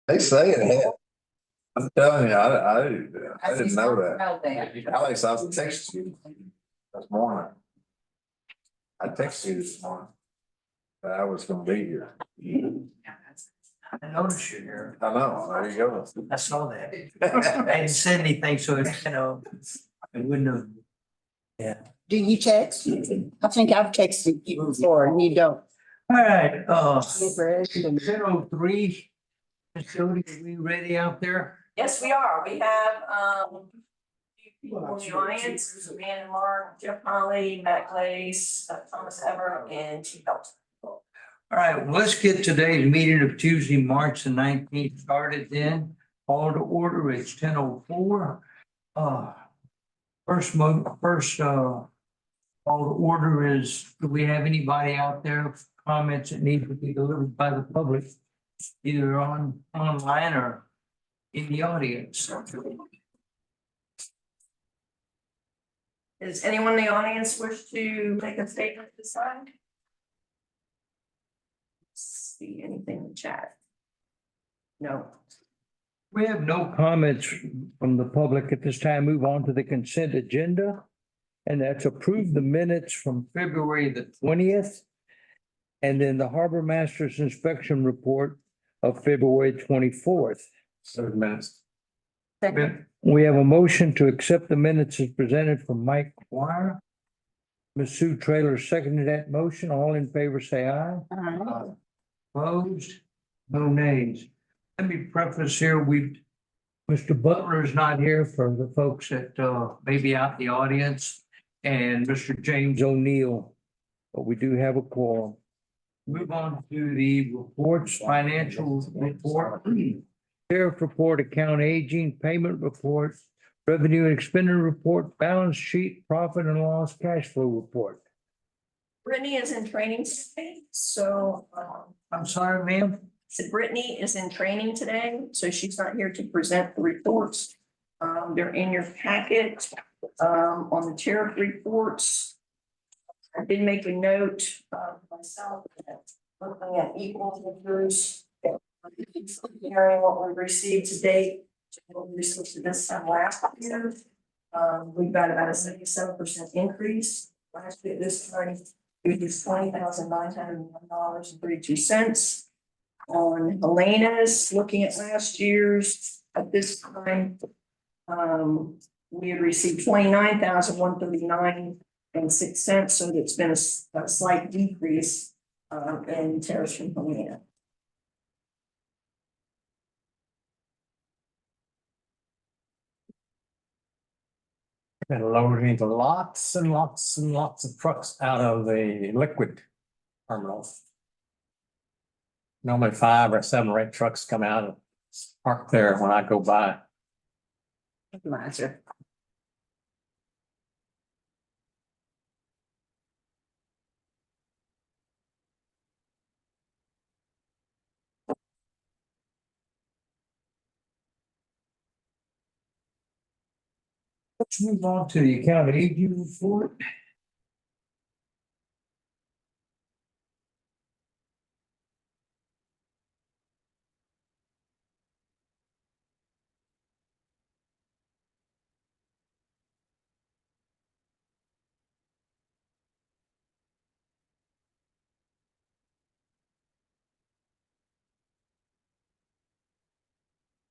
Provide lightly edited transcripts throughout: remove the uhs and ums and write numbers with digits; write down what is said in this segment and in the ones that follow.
They say it had. I'm telling you, I didn't know that. Alex, I texted you this morning. I texted you this morning. That I was gonna be here. I noticed you here. I know, there you go. I saw that. I didn't say anything, so it's, I wouldn't have. Yeah. Do you text? I think I've texted you before and you don't. All right, Fred, 10:03. Facility, are we ready out there? Yes, we are. We have, people in the audience, Amanda Mark, Jeff Holly, Matt Glaze, Thomas Everett, and Chief Belton. All right, well, let's get today's meeting of Tuesday, March the 19th started then. Call to order, it's 10:04. Call to order is, do we have anybody out there with comments that need to be delivered by the public? Either online or in the audience. Does anyone in the audience wish to make a statement this time? See anything in the chat? No. We have no comments from the public at this time. Move on to the consent agenda. And that's approve the minutes from February the 20th. And then the Harbor Master's inspection report of February 24th. 7 minutes. We have a motion to accept the minutes as presented from Mike Wire. Ms. Sue Traylor seconded that motion. All in favor, say aye. Opposed? No nays. Let me preface here, Mr. Butler is not here for the folks that may be out in the audience, and Mr. James O'Neill, but we do have a quorum. Move on to the reports, financial report, sheriff report, account aging, payment report, revenue and expenditure report, balance sheet, profit and loss, cash flow report. Brittany is in training today, so, I'm sorry, ma'am. so Brittany is in training today, so she's not here to present the reports. They're in your packet, on the tariff reports. I did make a note myself that looking at equal figures. Comparing what we received to date, to what we received to this time last year. We've got about a 77% increase. Last year, this time, it was $20,901.32. On Helena's, looking at last year's, at this time, we had received $29,139.06, so it's been a slight decrease in tariffs from Helena. And loading lots and lots and lots of trucks out of the liquid terminal. Normally 5 or 7 or 8 trucks come out and park there when I go by. Miser. Let's move on to the account aging report.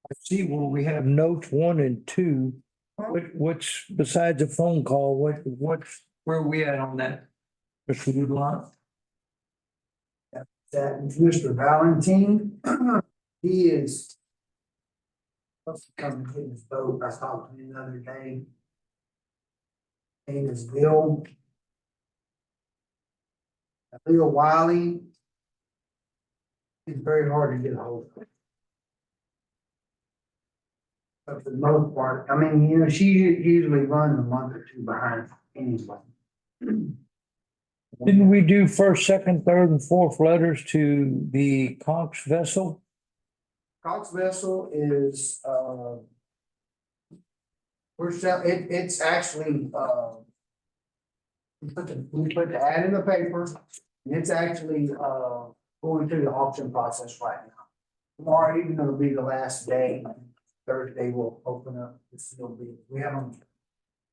I see where we have notes 1 and 2. What's besides a phone call, what's where are we at on that? Mr. Woodlot? That Mr. Valentine, he is supposed to come and get his boat. I talked to him the other day. Name is Bill Wiley. He's very hard to get a hold of. But for the most part, I mean, you know, she usually runs a month or 2 behind anyway. Didn't we do first, second, third, and fourth letters to the Cox vessel? Cox vessel is, it's actually, we put the ad in the paper, and it's actually, going through the auction process right now. tomorrow evening will be the last day. Thursday we'll open up the sealed bid. We have them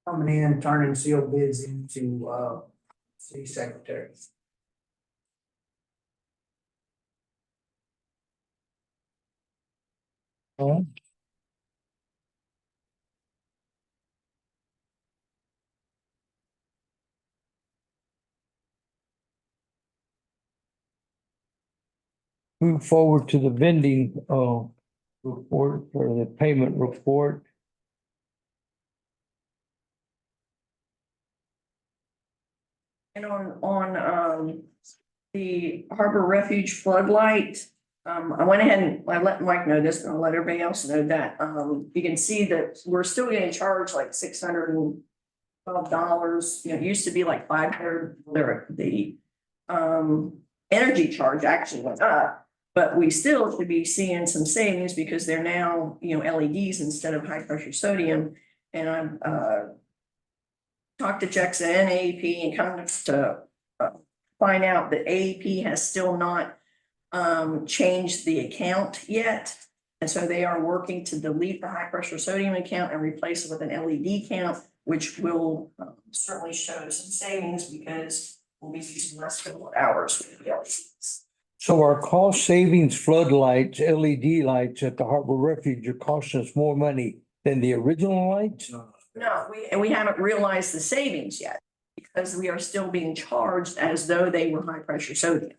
coming in, turning sealed bids into, city secretaries. Oh, move forward to the vending, report or the payment report. And the Harbor Refuge floodlight, I went ahead and I let Mike know this, and I'll let everybody else know that, you can see that we're still getting charged like $612. You know, it used to be like 500, the energy charge actually went up. But we still should be seeing some savings because they're now, LEDs instead of high pressure sodium. And I've talked to Jexa and AEP and come to find out that AEP has still not changed the account yet. And so they are working to delete the high pressure sodium account and replace it with an LED account, which will certainly show some savings because we'll be using less kilowatt hours with the LEDs. So our cost savings floodlights, LED lights at the Harbor Refuge are costing us more money than the original lights? No, we haven't realized the savings yet because we are still being charged as though they were high pressure sodium.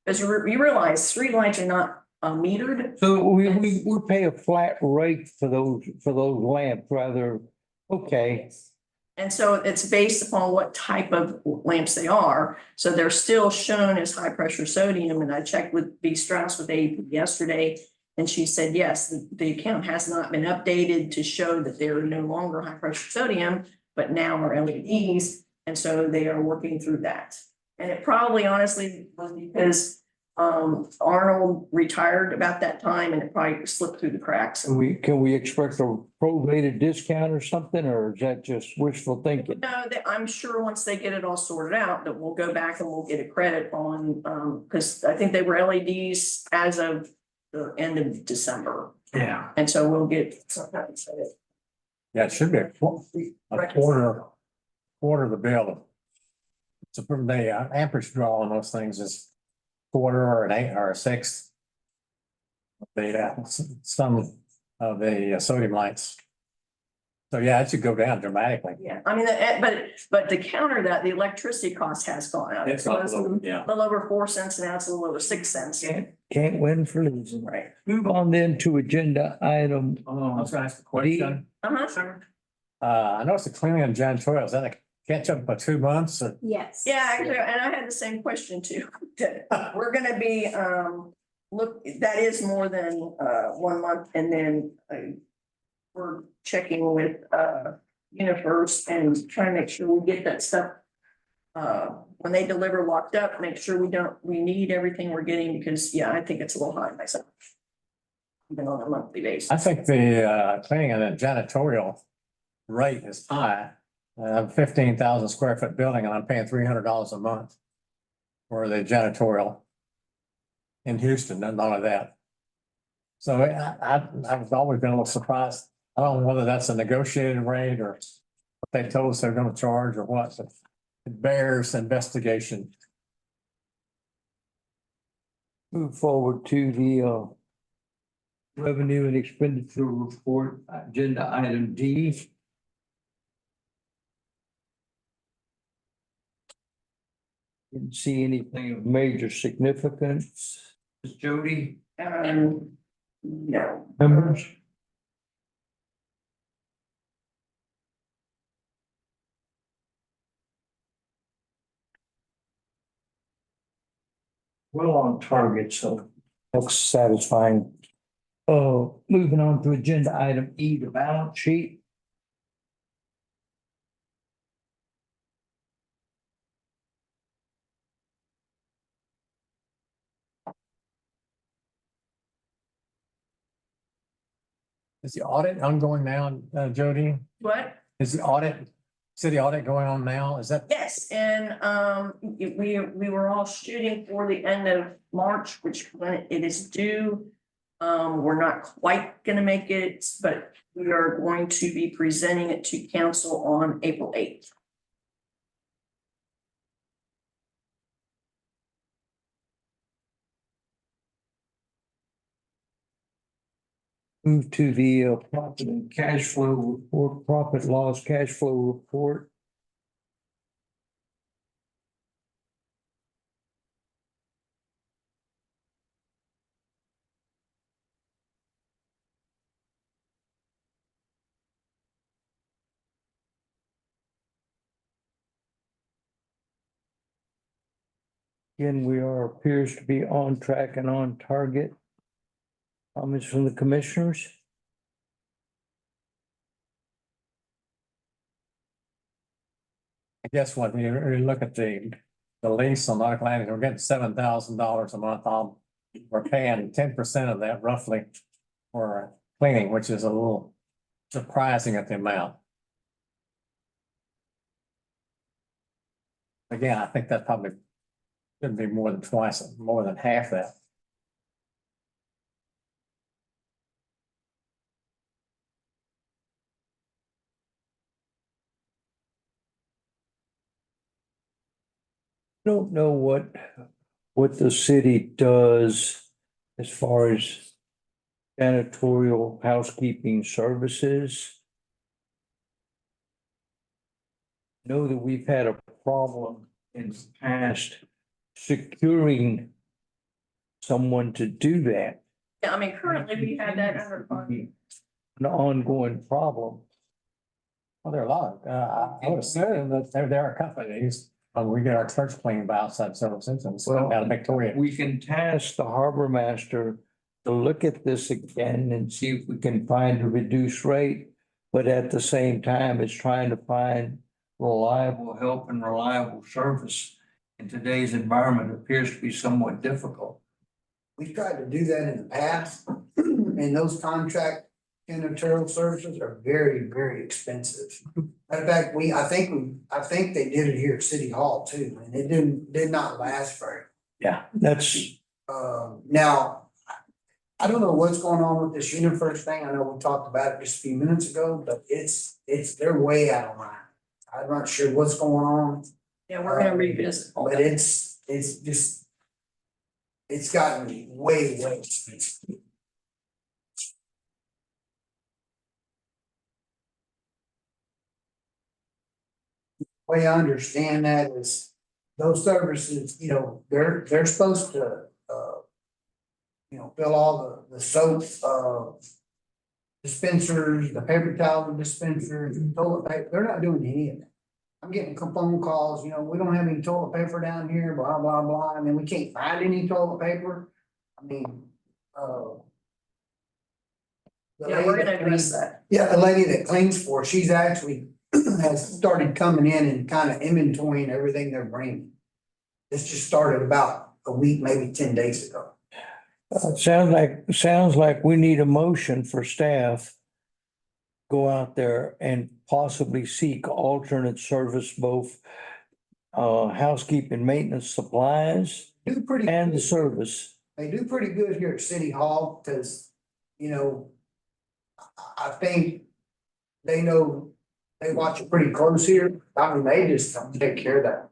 Because you realize street lights are not metered. So we pay a flat rate for those lamps rather, okay. And so it's based upon what type of lamps they are. So they're still shown as high pressure sodium. And I checked with B Strauss with AEP yesterday. And she said, yes, the account has not been updated to show that they're no longer high pressure sodium, but now are LEDs. And so they are working through that. And it probably honestly was because Arnold retired about that time and it probably slipped through the cracks. Can we expect a prorated discount or something, or is that just wishful thinking? No, I'm sure once they get it all sorted out, that we'll go back and we'll get a credit on, because I think they were LEDs as of the end of December. Yeah. And so we'll get some kind of credit. Yeah, it should be a quarter of the bill. So from the amperage draw on those things is quarter or an eighth or a sixth. Some of the sodium lights. So yeah, it should go down dramatically. Yeah, I mean, but to counter that, the electricity cost has gone up. It's So gone up a little, yeah. A little over 4 cents, now it's a little over 6 cents. Can't win for losing. Right. Move on then to agenda item. I was gonna ask a question. Uh-huh. I noticed the cleaning and janitorial, is that a catch up by 2 months? Or- Yes. Yeah, actually, and I had the same question too. We're gonna be, look, that is more than 1 month, and then we're checking with UniFirst and trying to make sure we get that stuff. When they deliver locked up, make sure we need everything we're getting, because yeah, I think it's a little high myself. Even on a monthly basis. I think the cleaning and the janitorial rate is high. 15,000 square foot building and I'm paying $300 a month for the janitorial in Houston, none of that. So I've always been a little surprised. I don't know whether that's a negotiated rate or what they told us they're going to charge or what, but it bears investigation. Move forward to the revenue and expenditure report, agenda item D. Didn't see anything of major significance. Ms. Jody, No. members? Well on target, so looks satisfying. Moving on to agenda item E, the balance sheet. Is the audit ongoing now, Jody? What? Is the city audit going on now? Is that? Yes, and we were all shooting for the end of March, which when it is due. We're not quite gonna make it, but we are going to be presenting it to council on April 8th. Move to the profit and cash flow report, profit loss cash flow report. Again, we are, appears to be on track and on target. Comments from the commissioners? I guess when you look at the lease on North Landing, we're getting $7,000 a month on. We're paying 10% of that roughly for cleaning, which is a little surprising at the amount. Again, I think that probably should be more than twice, more than half that. Don't know what the city does as far as janitorial housekeeping services. Know that we've had a problem in the past securing someone to do that. Yeah, I mean, currently we have that under fund. An ongoing problem. Well, there are a lot of, I would assume that there are companies, when we get our church cleaned by outside services and Well, out of Victoria. We can task the harbor master to look at this again and see if we can find a reduced rate. But at the same time, it's trying to find reliable help and reliable service. In today's environment, it appears to be somewhat difficult. We tried to do that in the past, and those contract janitorial services are very, very expensive. Matter of fact, I think they did it here at City Hall too, and it did not last very. Yeah, that's, Now, I don't know what's going on with this UniFirst thing. I know we talked about it just a few minutes ago, but they're way out of line. I'm not sure what's going on, Yeah, we're gonna revisit all but that. it's just, it's gotten way, way expensive. Way I understand that is those services, they're supposed to, fill all the soap, dispensers, the paper towel dispensers, toilet paper. They're not doing any of that. I'm getting phone calls, we don't have any toilet paper down here, blah, blah, blah, and then we can't find any toilet paper. I mean, the Yeah, we're lady gonna that address cleans- that. Yeah, the lady that cleans for us, she's actually has started coming in and kind of inventorying everything they're bringing. This just started about a week, maybe 10 days ago. sounds like we need a motion for staff. Go out there and possibly seek alternate service, both housekeeping, maintenance, supplies Do pretty and the good. service. They do pretty good here at City Hall because, I think they know, they watch it pretty close here. I mean, they just don't take care of that.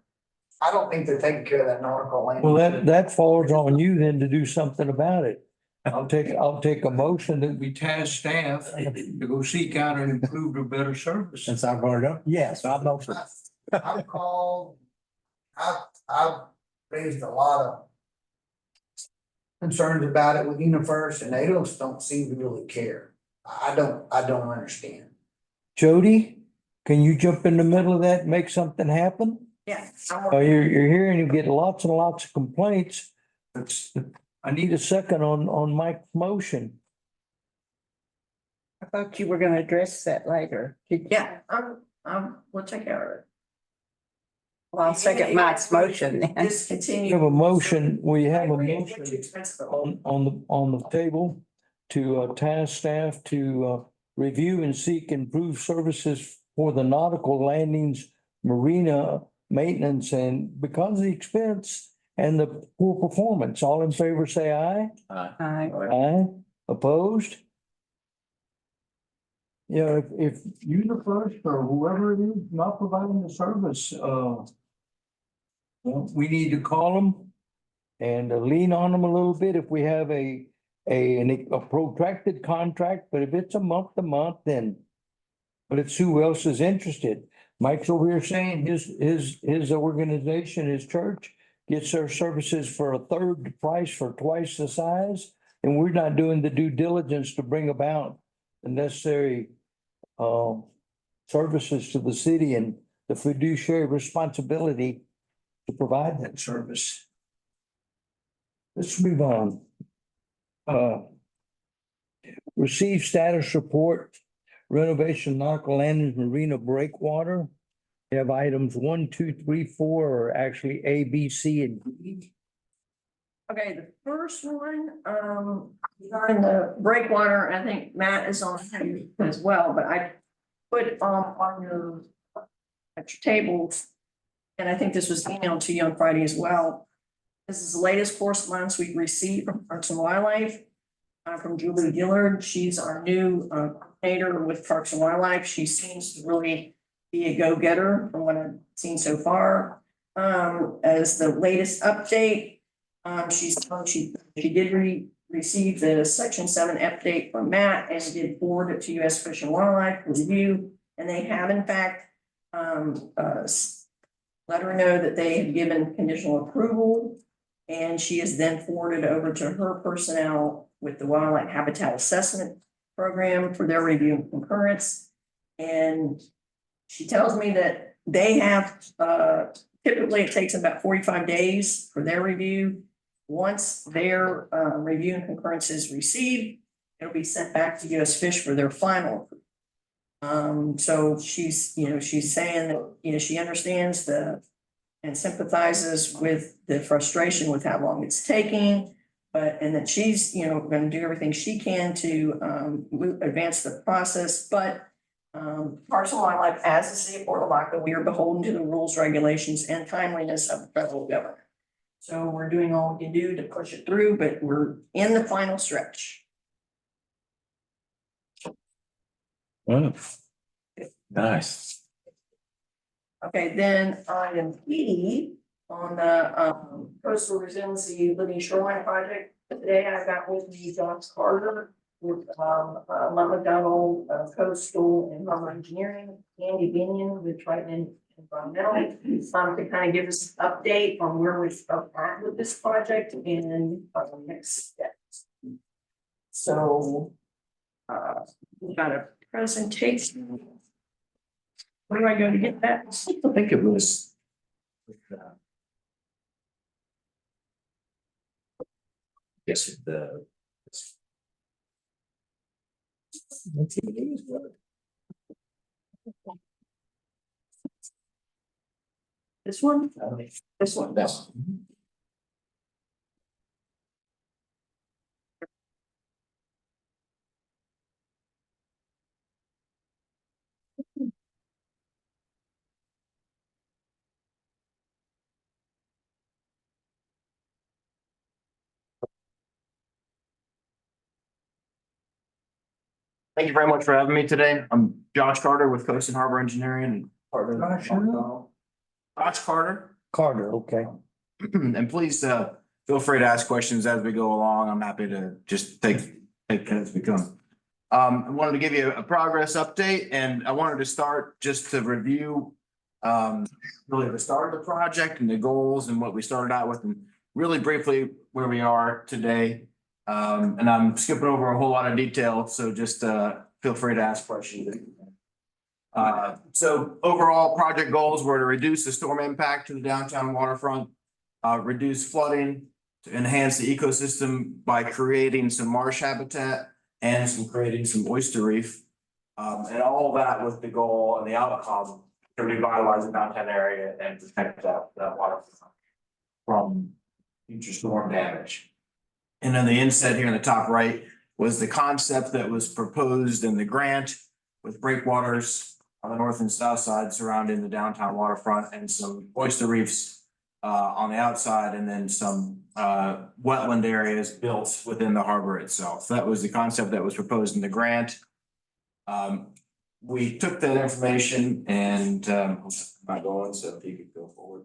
I don't think they're taking care of that nautical land. Well, that falls on you then to do something about it. I'll take a motion that we task staff to go seek out an improved or better service. Since I brought it up, yes, I know. I've called, I've raised a lot of concerns about it with UniFirst and they just don't seem to really care. I don't understand. Jody, can you jump in the middle of that and make something happen? Yeah. You're hearing you get lots and lots of complaints. I need a second on Mike's motion. I thought you were gonna address that later. Yeah, we'll take care of it. Well, I'll second Mike's motion then. Discontinue. We have a motion, we have a I agree, it's motion expensive. on the table to task staff to review and seek improved services for the nautical landings, marina maintenance, and because of the expense and the poor performance, all in favor, say aye. Aye. Aye. Opposed? Yeah, if UniFirst or whoever it is not providing the service, well, we need to call them and lean on them a little bit if we have a protracted contract, but if it's a month to month, then let's see who else is interested. Mike's over here saying his organization, his church gets their services for a third the price for twice the size. And we're not doing the due diligence to bring about the necessary services to the city and the fiduciary responsibility to provide that service. Let's move on. Receive status report, renovation nautical landings marina breakwater. We have items 1, 2, 3, 4, or actually A, B, C, and D. Okay, the first one, regarding the breakwater, I think Matt is on here as well, but I put on your at your table, and I think this was emailed to you on Friday as well. This is the latest correspondence we've received from Parks and Wildlife, from Julie Gillard. She's our new coordinator with Parks and Wildlife. She seems to really be a go-getter from what I've seen so far. As the latest update, she did receive the Section 7 update from Matt and did forward it to U.S. Fish and Wildlife for review. And they have in fact let her know that they have given conditional approval. And she is then forwarded over to her personnel with the Wildlife Habitat Assessment Program for their review and concurrence. And she tells me that they have, typically it takes about 45 days for their review. Once their review and concurrence is received, it'll be sent back to US Fish for their final. So she's saying that, she understands and sympathizes with the frustration with how long it's taking, and that she's, going to do everything she can to advance the process. But Parks and Wildlife, as the city of Fort Lavaca, we are beholden to the rules, regulations, and timeliness of the federal government. So we're doing all we can do to push it through, but we're in the final stretch. Wow. Nice. Okay, then item E on the coastal resiliency living shoreline project. Today I got with me Josh Carter with Lavaca Coastal and Harbor Engineering, Andy Binion with Triton Environmental, to kind of give us an update on where we're at with this project and next steps. So we've got a presentation. Where do I go to get that? I think it was. Yes, the. This one? This one. That's. Thank you very much for having me today. I'm Josh Carter with Coast and Harbor Engineering and partner. Josh, who? Josh Carter. Carter, okay. And please feel free to ask questions as we go along. I'm happy to just take it as we come. I wanted to give you a progress update, and I wanted to start just to review really the start of the project and the goals and what we started out with, and really briefly where we are today. And I'm skipping over a whole lot of detail, so just feel free to ask questions. So overall project goals were to reduce the storm impact to the downtown waterfront, reduce flooding, to enhance the ecosystem by creating some marsh habitat and creating some oyster reef. And all of that with the goal and the outcome to revitalize the downtown area and protect that waterfront from future storm damage. And then the inset here in the top right was the concept that was proposed in the grant with breakwaters on the north and south side surrounding the downtown waterfront and some oyster reefs on the outside, and then some wetland areas built within the harbor itself. That was the concept that was proposed in the grant. We took that information and not going, so if you could go forward.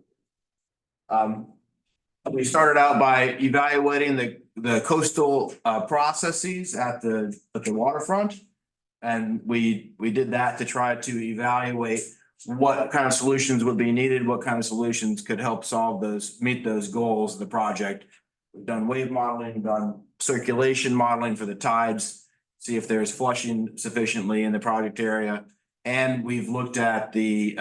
We started out by evaluating the coastal processes at the waterfront. And we did that to try to evaluate what kind of solutions would be needed, what kind of solutions could help meet those goals of the project. We've done wave modeling, done circulation modeling for the tides, see if there's flushing sufficiently in the project area. And we've looked at the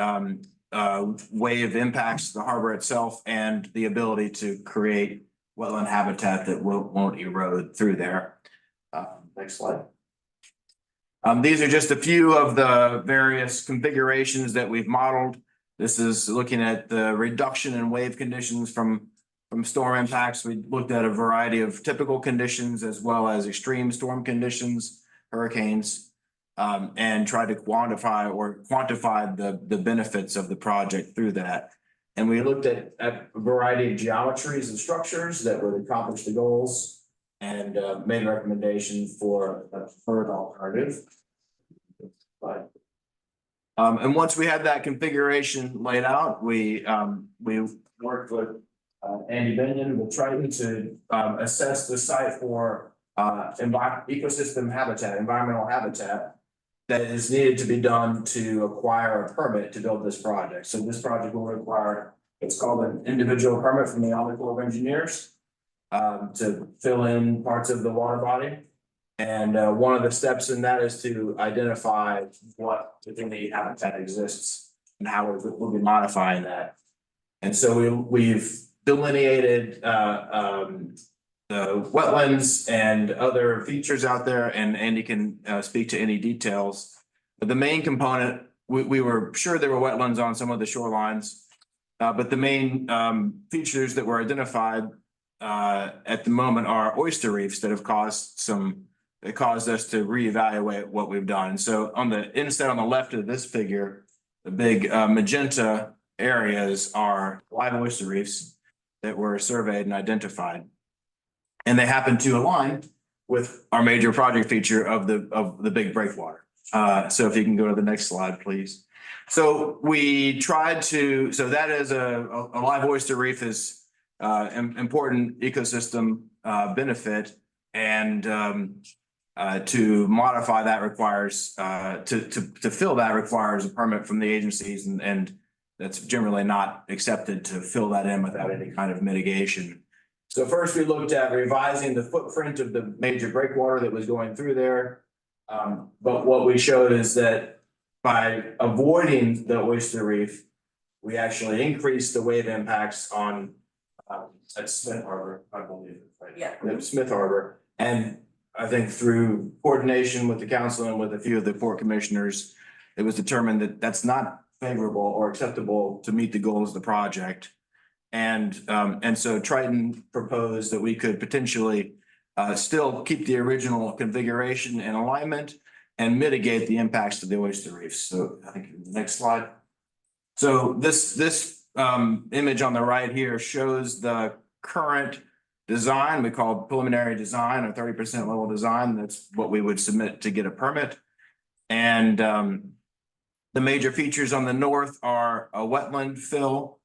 wave impacts to the harbor itself and the ability to create wetland habitat that won't erode through there. Next slide. These are just a few of the various configurations that we've modeled. This is looking at the reduction in wave conditions from storm impacts. We looked at a variety of typical conditions as well as extreme storm conditions, hurricanes, and tried to quantify the benefits of the project through that. And we looked at a variety of geometries and structures that would accomplish the goals and made a recommendation for a preferred alternative. And once we had that configuration laid out, we worked with Andy Binion with Triton to assess the site for ecosystem habitat, environmental habitat that is needed to be done to acquire a permit to build this project. So this project will require, it's called an individual permit from the Army Corps of Engineers to fill in parts of the water body. And one of the steps in that is to identify what within the habitat exists and how we'll be modifying that. And so we've delineated the wetlands and other features out there, and Andy can speak to any details. But the main component, we were sure there were wetlands on some of the shorelines, but the main features that were identified at the moment are oyster reefs that have caused us to reevaluate what we've done. So on the left of this figure, the big magenta areas are live oyster reefs that were surveyed and identified. And they happen to align with our major project feature of the big breakwater. So if you can go to the next slide, please. So we tried to, so that is a live oyster reef is important ecosystem benefit, and to modify that requires to fill that requires a permit from the agencies, and that's generally not accepted to fill that in without any kind of mitigation. So first we looked at revising the footprint of the major breakwater that was going through there. But what we showed is that by avoiding the oyster reef, we actually increased the wave impacts on at Smith Harbor, I believe, right? Yeah. Smith Harbor. And I think through coordination with the council and with a few of the port commissioners, it was determined that that's not favorable or acceptable to meet the goals of the project. And so Triton proposed that we could potentially still keep the original configuration and alignment and mitigate the impacts to the oyster reefs. So I think the next slide. So this image on the right here shows the current design. We call it preliminary design, or 30% level design. That's what we would submit to get a permit. And the major features on the north are a wetland fill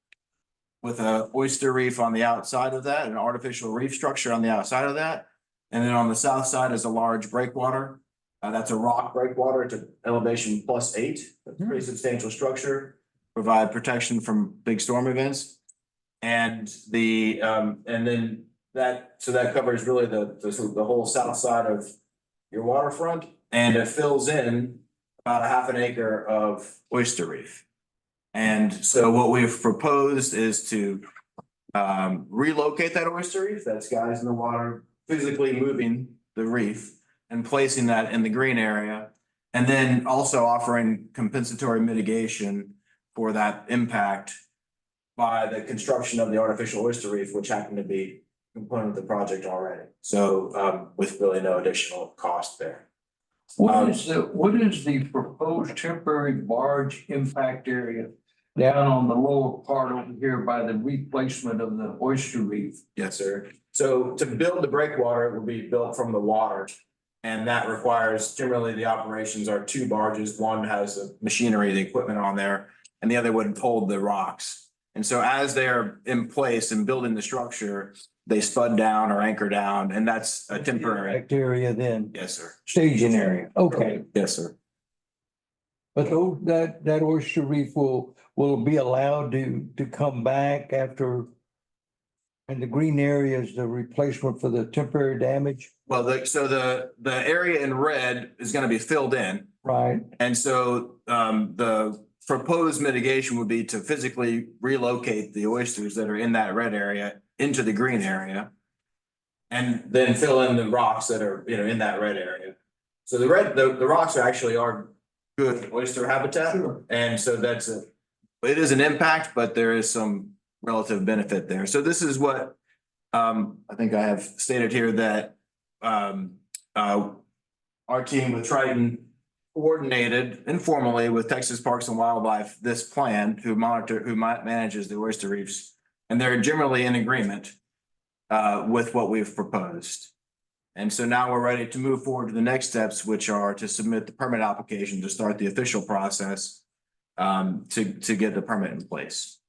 with a oyster reef on the outside of that, an artificial reef structure on the outside of that. And then on the south side is a large breakwater. That's a rock breakwater to elevation +8. That's a pretty substantial structure, provide protection from big storm events. And then that covers really the whole south side of your waterfront, and it fills in about a half an acre of oyster reef. And so what we've proposed is to relocate that oyster reef, that's guys in the water, physically moving the reef and placing that in the green area, and then also offering compensatory mitigation for that impact by the construction of the artificial oyster reef, which happened to be a component of the project already. So with really no additional cost there. What is the proposed temporary barge impact area down on the lower part over here by the replacement of the oyster reef. Yes, sir. So to build the breakwater, it will be built from the water. And that requires, generally, the operations are two barges. One has the machinery, the equipment on there, and the other would hold the rocks. And so as they're in place and building the structure, they spud down or anchor down, and that's a temporary. Area then, Yes, sir. staging area, okay. Yes, sir. But those, that oyster reef will be allowed to come back after. And the green area is the replacement for the temporary damage, Well, the area in red is gonna be filled in. right? And so the proposed mitigation would be to physically relocate the oysters that are in that red area into the green area. And then fill in the rocks that are, in that red area. So the rocks are good oyster habitat. Sure. And so it is an impact, but there is some relative benefit there. So this is what I think I have stated here that our team with Triton coordinated informally with Texas Parks and Wildlife this plan who manages the oyster reefs. And they're generally in agreement with what we've proposed. And so now we're ready to move forward to the next steps, which are to submit the permit application to start the official process to get the permit in place.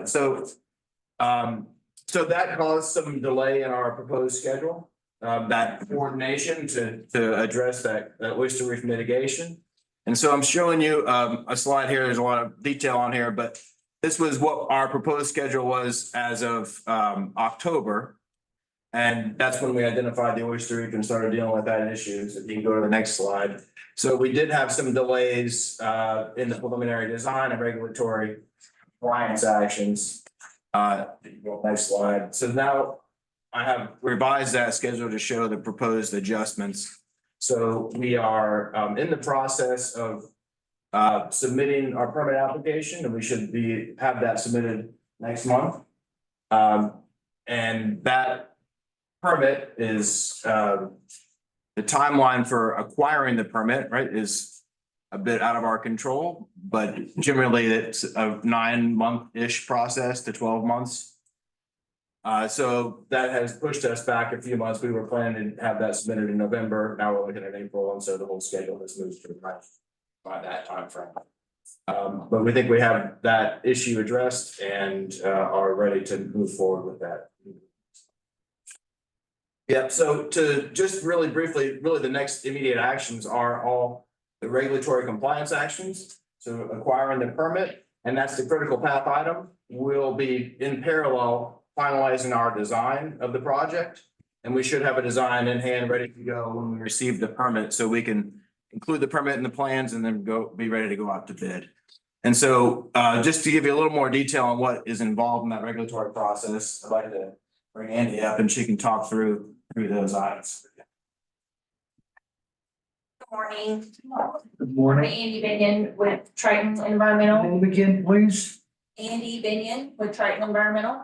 So that caused some delay in our proposed schedule, that coordination to address that oyster reef mitigation. And so I'm showing you a slide here. There's a lot of detail on here, but this was what our proposed schedule was as of October. And that's when we identified the oyster reef and started dealing with that issue. So you can go to the next slide. So we did have some delays in the preliminary design and regulatory compliance actions. Next slide. So now I have revised that schedule to show the proposed adjustments. So we are in the process of submitting our permit application, and we should have that submitted next month. And that permit is the timeline for acquiring the permit, right, is a bit out of our control, but generally it's a 9-month-ish process to 12 months. So that has pushed us back a few months. We were planning to have that submitted in November. Now we're looking at April, and so the whole schedule has moved pretty much by that time frame. But we think we have that issue addressed and are ready to move forward with that. Yeah, so to just really briefly, the next immediate actions are all the regulatory compliance actions. So acquiring the permit, and that's the critical path item. We'll be in parallel finalizing our design of the project. And we should have a design in hand ready to go when we receive the permit, so we can include the permit in the plans and then be ready to go out to bid. And so just to give you a little more detail on what is involved in that regulatory process, I'd like to bring Andy up and she can talk through those items. Good morning. Good I'm morning. Andy Binion with Triton Environmental. Name again, please. Andy Binion with Triton Environmental.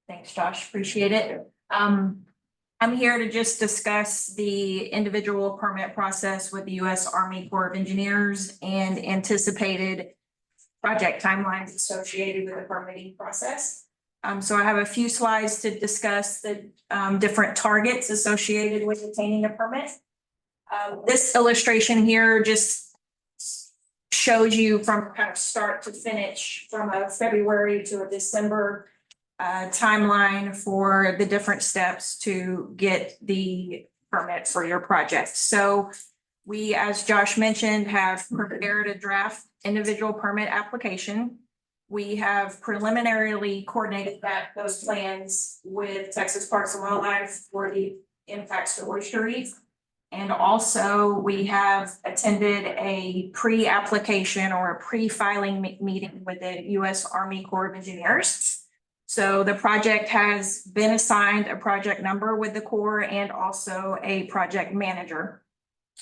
Thanks, Josh. Appreciate it. I'm here to just discuss the individual permit process with the U.S. Army Corps of Engineers and anticipated project timelines associated with the permitting process. So I have a few slides to discuss the different targets associated with obtaining a permit. This illustration here just shows you from kind of start to finish from a February to a December timeline for the different steps to get the permit for your project. So we, as Josh mentioned, have prepared a draft individual permit application. We have preliminarily coordinated those plans with Texas Parks and Wildlife for the impacts to oyster reef. And also we have attended a pre-application or a pre-filing meeting with the U.S. Army Corps of Engineers. So the project has been assigned a project number with the Corps and also a project manager.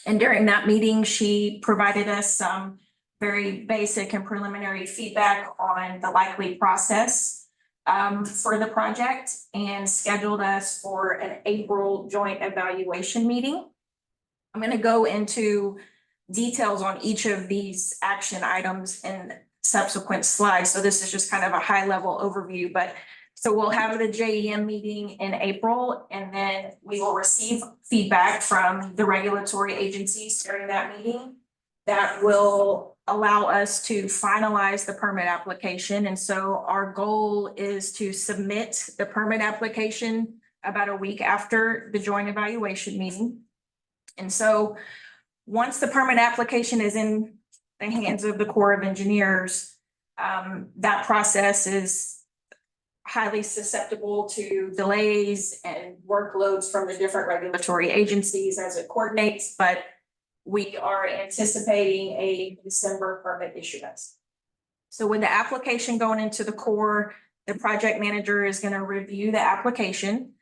And during that meeting, she provided us some very basic and preliminary feedback on the likely process for the project and scheduled us for an April joint evaluation meeting. I'm going to go into details on each of these action items in subsequent slides. So this is just kind of a high level overview, but so we'll have the JEM meeting in April, and then we will receive feedback from the regulatory agencies during that meeting. That will allow us to finalize the permit application. And so our goal is to submit the permit application about a week after the joint evaluation meeting. And so once the permit application is in the hands of the Corps of Engineers, that process is highly susceptible to delays and workloads from the different regulatory agencies as it coordinates, but we are anticipating a December permit issuance. So with the application going into the Corps, the project manager is going to review the application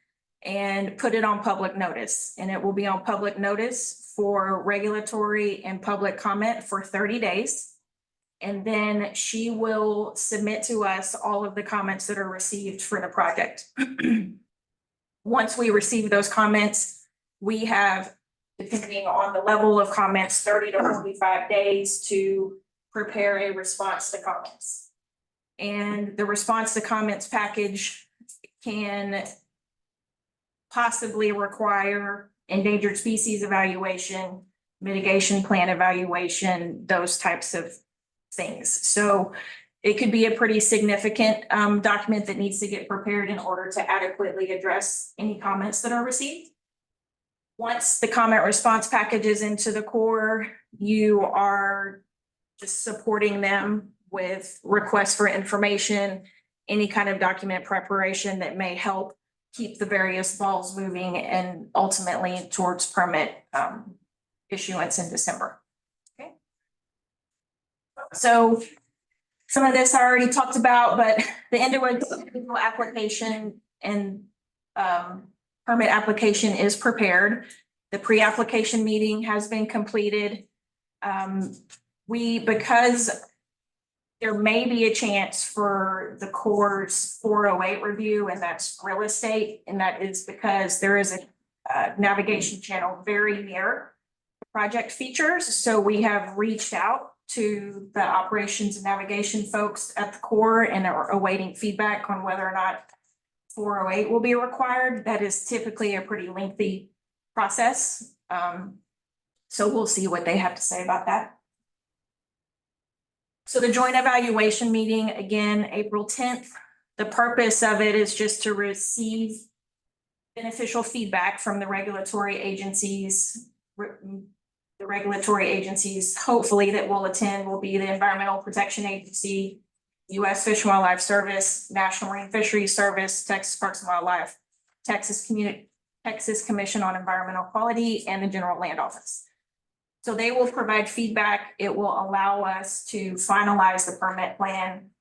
and put it on public notice. And it will be on public notice for regulatory and public comment for 30 days. And then she will submit to us all of the comments that are received for the project. Once we receive those comments, we have, depending on the level of comments, 30 to 45 days to prepare a response to comments. And the response to comments package can possibly require endangered species evaluation, mitigation plan evaluation, those types of things. So it could be a pretty significant document that needs to get prepared in order to adequately address any comments that are received. Once the comment response package is into the Corps, you are just supporting them with requests for information, any kind of document preparation that may help keep the various balls moving and ultimately towards permit issuance in December. Okay. So some of this I already talked about, but the individual application and permit application is prepared. The pre-application meeting has been completed. Because there may be a chance for the Corps' 408 review, and that's real estate, and that is because there is a navigation channel very near the project features. So we have reached out to the operations and navigation folks at the Corps and are awaiting feedback on whether or not 408 will be required. That is typically a pretty lengthy process. So we'll see what they have to say about that. So the joint evaluation meeting, again, April 10th. The purpose of it is just to receive beneficial feedback from the regulatory agencies. The regulatory agencies, hopefully, that will attend will be the Environmental Protection Agency, U.S. Fish and Wildlife Service, National Marine Fisheries Service, Texas Parks and Wildlife, Texas Commission on Environmental Quality, and the General Land Office. So they will provide feedback. It will allow us to finalize the permit plan,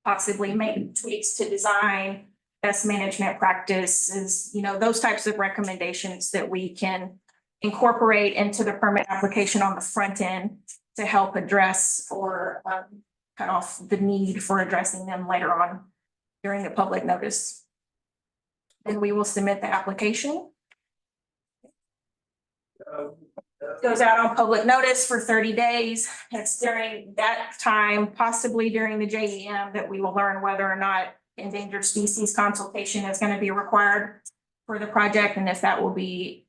possibly make tweaks to design, best management practices, those types of recommendations that we can incorporate into the permit application on the front end to help address or cut off the need for addressing them later on during the public notice. Then we will submit the application. Goes out on public notice for 30 days. It's during that time, possibly during the JEM, that we will learn whether or not endangered species consultation is going to be required for the project, and if that will be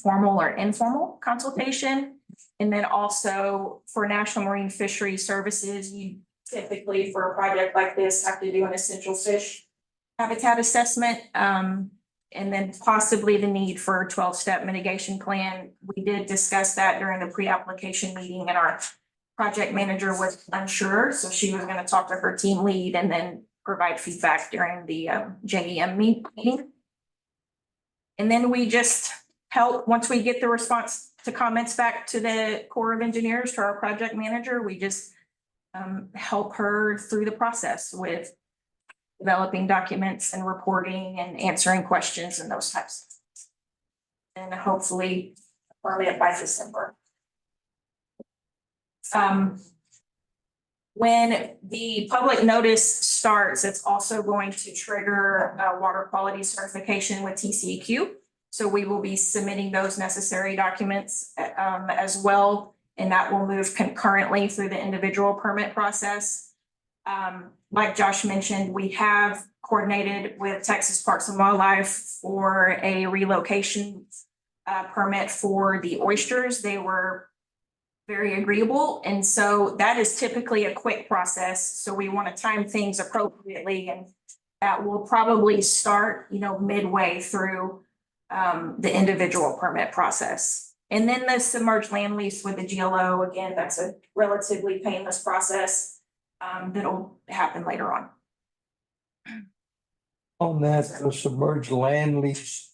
formal or informal consultation. And then also for National Marine Fisheries Services, you typically, for a project like this, have to do an essential fish habitat assessment. And then possibly the need for a 12-step mitigation plan. We did discuss that during the pre-application meeting, and our project manager was unsure. So she was going to talk to her team lead and then provide feedback during the JEM meeting. And then we just help, once we get the response to comments back to the Corps of Engineers, to our project manager, we just help her through the process with developing documents and reporting and answering questions and those types of things. And hopefully permit by December. When the public notice starts, it's also going to trigger water quality certification with TCEQ. So we will be submitting those necessary documents as well. and that will move concurrently through the individual permit process. Like Josh mentioned, we have coordinated with Texas Parks and Wildlife for a relocation permit for the oysters. They were very agreeable, and so that is typically a quick process. So we want to time things appropriately, and that will probably start, midway through the individual permit process. And then the submerged land lease with the GLO, again, that's a relatively painless process that'll happen later on. On that, the submerged land lease.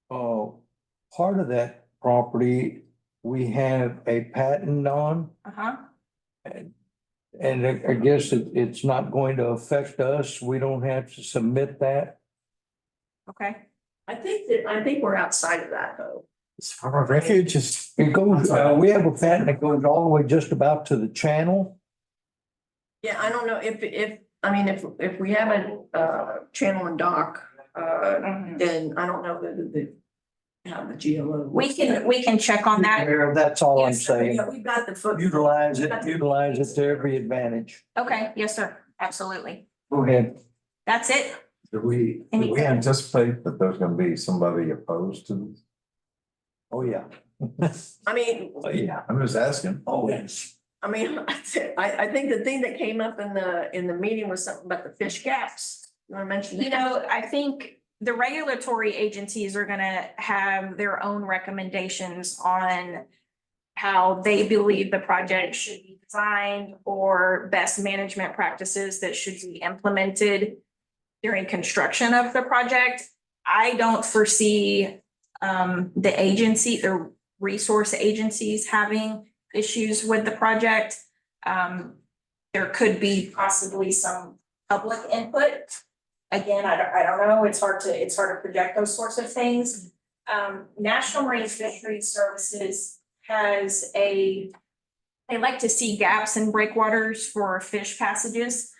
Part of that property, we have a patent on. Uh-huh. And I guess it's not going to affect us. We don't have to submit that. Okay. I think we're outside of that though. It's our refuge is. It goes, we have a patent that goes all the way just about to the channel. Yeah, I don't know if we have a channel and dock, then I don't know that have the GLO. We can check on that. That's all I'm Yes, sir. saying. Yeah, we've got the foot. Utilize it to every advantage. Okay, yes, sir. Absolutely. Go ahead. That's it. Do we anticipate that there's gonna be somebody opposed to this? Oh, yeah. I mean, Oh, yeah. I'm just asking. Oh, yes. I think the thing that came up in the meeting was something about the fish caps. You wanna mention that? I think the regulatory agencies are gonna have their own recommendations on how they believe the project should be designed or best management practices that should be implemented during construction of the project. I don't foresee the resource agencies having issues with the project. There could be possibly some public input. Again, I don't know. It's hard to project those sorts of things. National Marine Fisheries Services has they like to see gaps in breakwaters for fish passages.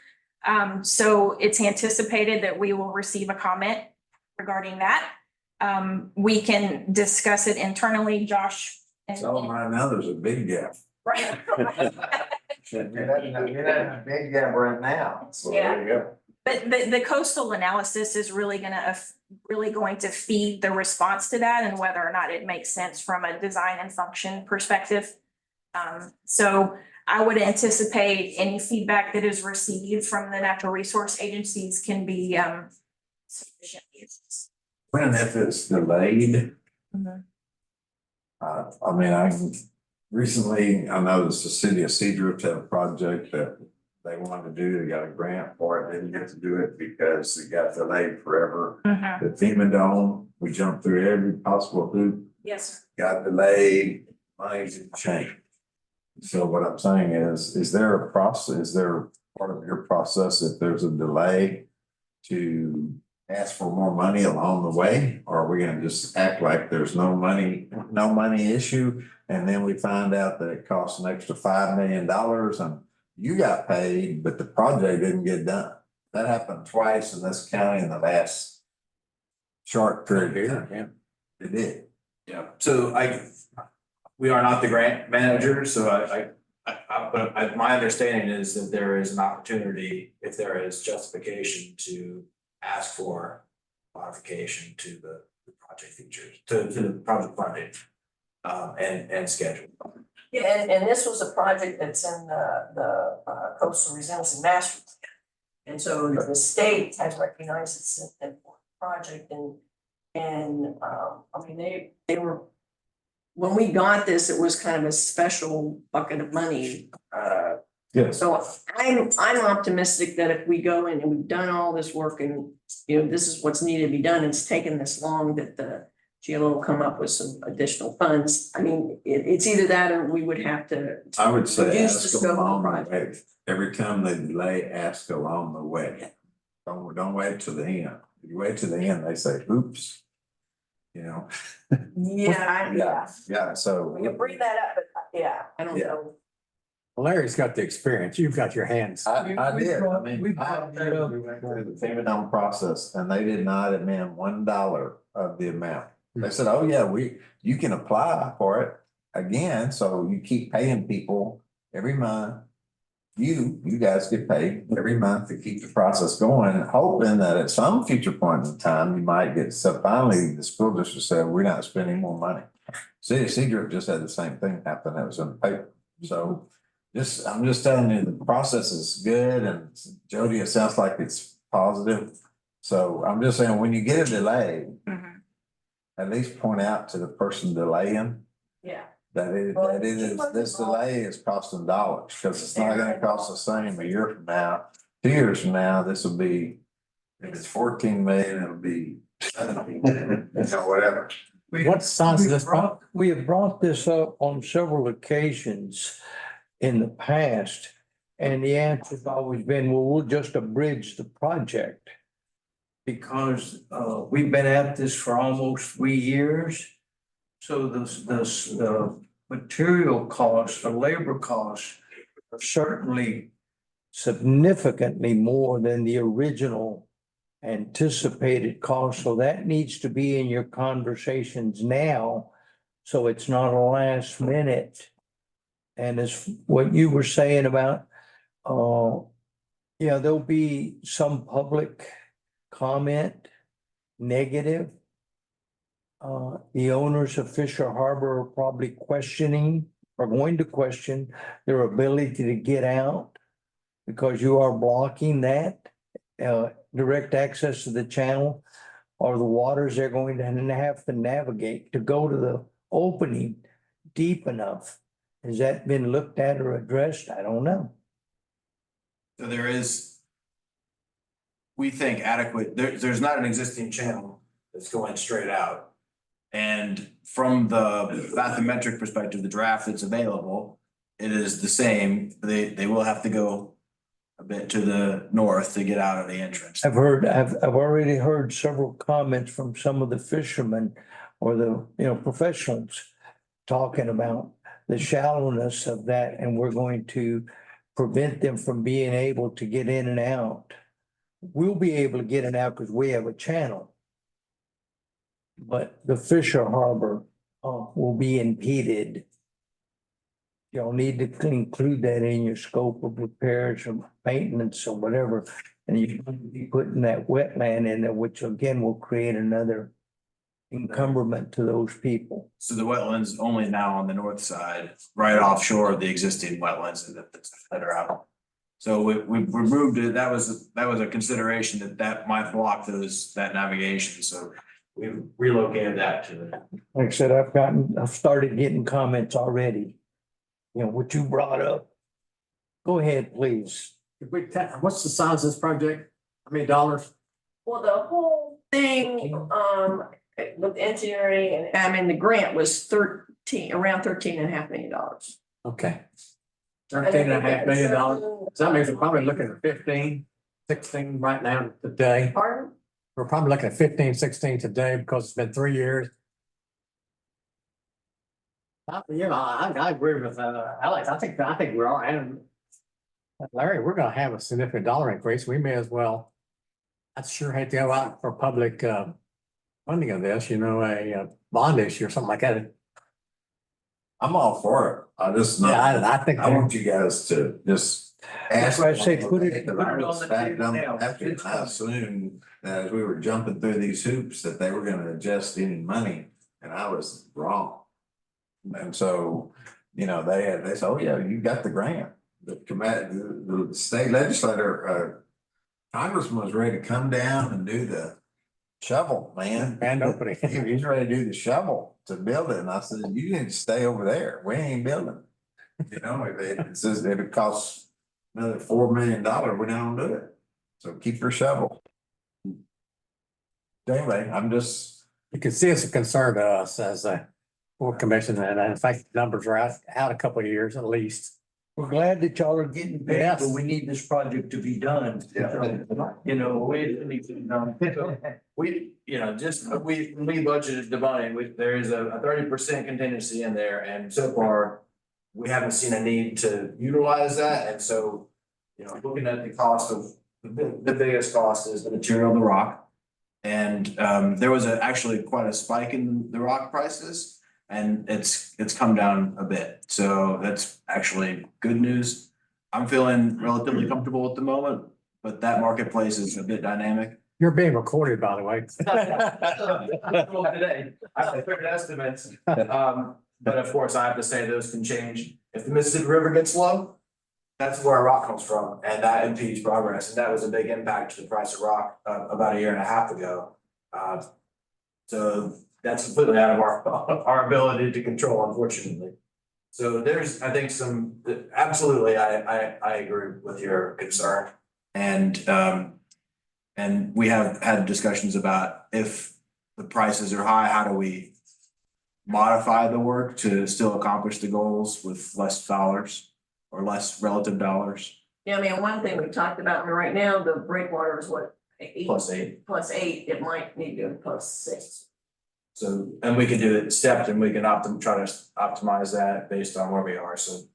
So it's anticipated that we will receive a comment regarding that. We can discuss it internally, Josh. Tell them right now, there's a big gap. Right. Big gap right now. So there you go. But the coastal analysis is really going to feed the response to that and whether or not it makes sense from a design and function perspective. So I would anticipate any feedback that is received from the natural resource agencies can be sufficient. When and if it's delayed. Mhm. Recently, I noticed the city of Cedar had a project that they wanted to do. They got a grant for it, didn't get to do it because it got delayed forever. Mhm. The FEMA dome, we jumped through every possible hoop, Yes, got delayed, money didn't change. So what I'm saying is there a process, is there part of your process if there's a delay to ask for more money along the way? Or are we gonna just act like there's no money issue? And then we find out that it costs an extra $5 million and you got paid, but the project didn't get done. That happened twice in this county in the last short period of time. It did. Yeah, so we are not the grant manager, so but my understanding is that there is an opportunity, if there is justification, to ask for modification to the project features, to the project funding. And schedule. Yeah, and this was a project that's in the coastal resilience and master plan. And so the state has recognized it's an important project and they were, when we got this, it was kind of a special bucket of money. Yes. So I'm optimistic that if we go in and we've done all this work and, this is what's needed to be done, it's taken this long that the GLO will come up with some additional funds. I mean, it's either that or we would have to. I would say reduce the ask scope of the along the project. way. Every time they delay, ask along the way. Don't wait till the end. If you wait till the end, they say, oops. Yeah, Yeah, so. we can bring that up, but I don't Yeah. know. Larry's got the experience. You've got your hands. I did, I mean, We I brought that up. we went through the FEMA dome process and they did not amend $1 of the amount. They said, oh yeah, you can apply for it, again, so you keep paying people every month. You guys get paid every month to keep the process going, hoping that at some future point in time, you might get, so finally, the school district said, we're not spending more money. City of Seagrove just had the same thing happen, that was in the paper, so I'm just telling you, the process is good, and Jody, it sounds like it's positive. So I'm just saying, when you get a delay, at least point out to the person delaying Yeah. that it is, this delay is costing dollars, because it's not gonna cost the same a year from now. 2 years from now, this will be, if it's 14 million, it'll be 17 million, whatever. What size is this project? We have brought this up on several occasions in the past. And the answer's always been, well, we'll just abridge the project. Because we've been at this for almost 3 years. So the material costs, the labor costs are certainly significantly more than the original anticipated cost. So that needs to be in your conversations now. So it's not a last minute. And it's what you were saying about, there'll be some public comment, negative. The owners of Fisher Harbor are probably going to question their ability to get out because you are blocking that direct access to the channel or the waters they're going to have to navigate to go to the opening deep enough. Has that been looked at or addressed? I don't know. So there is, we think adequate, there's not an existing channel that's going straight out. And from the bathymetric perspective, the draft that's available, it is the same. They will have to go a bit to the north to get out of the entrance. I've already heard several comments from some of the fishermen or the, professionals talking about the shallowness of that, and we're going to prevent them from being able to get in and out. We'll be able to get in and out because we have a channel. But the Fisher Harbor will be impeded. You'll need to include that in your scope of repairs or maintenance or whatever. And you can be putting that wetland in there, which again will create another encumberment to those people. So the wetlands only now on the north side, right offshore of the existing wetlands that are out. So we removed it. That was a consideration that might block that navigation. So we relocated that to the. Like I said, I've started getting comments already. What you brought up. Go ahead, please. What's the size of this project? How many dollars? Well, the whole thing, with engineering and the grant was around $13.5 million. Okay. $13.5 million. So that means we're probably looking at 15, 16 right now today. Pardon? We're probably looking at 15, 16 today because it's been 3 years. I agree with Alex. I think we're all, and Larry, we're gonna have a significant dollar increase. We may as well. I'd sure hate to go out for public funding of this, a bond issue or something like that. I'm all for it. I just, I think. I want you guys to just That's ask. why I say put it on the Back table down now. after, I assumed that as we were jumping through these hoops, that they were gonna adjust any money, and I was wrong. And so, they said, oh yeah, you got the grant. The state legislator, congressman was ready to come down and do the shovel, man. And opening. He's ready to do the shovel to build it. And I said, you need to stay over there. We ain't building. It says if it costs another $4 million, we're not gonna do it. So keep your shovel. Anyway, You can see it's a concern to us as a board commission, and in fact, the numbers are out a couple of years at least. We're glad that y'all are getting paid, Yes. but we need this project to be done. It needs to be done. We budgeted the money, there is a 30% contingency in there, and so far. We haven't seen a need to utilize that, and so, looking at the cost of, the biggest cost is the material, the rock. And there was actually quite a spike in the rock prices. And it's come down a bit, so that's actually good news. I'm feeling relatively comfortable at the moment, but that marketplace is a bit dynamic. You're being recorded, by the way. Today, I figured estimates, but of course, I have to say those can change. If the Mississippi River gets low, that's where our rock comes from, and that impedes progress, and that was a big impact to the price of rock, about a year and a half ago. So that's completely out of our ability to control, unfortunately. So there's, I think, absolutely, I agree with your concern. And we have had discussions about if the prices are high, how do we modify the work to still accomplish the goals with less dollars or less relative dollars? Yeah, I mean, one thing we talked about, I mean, right now, the breakwater is what? +8. +8, it might need to go +6. So, and we can do it stepped and we can try to optimize that based on where we are. So,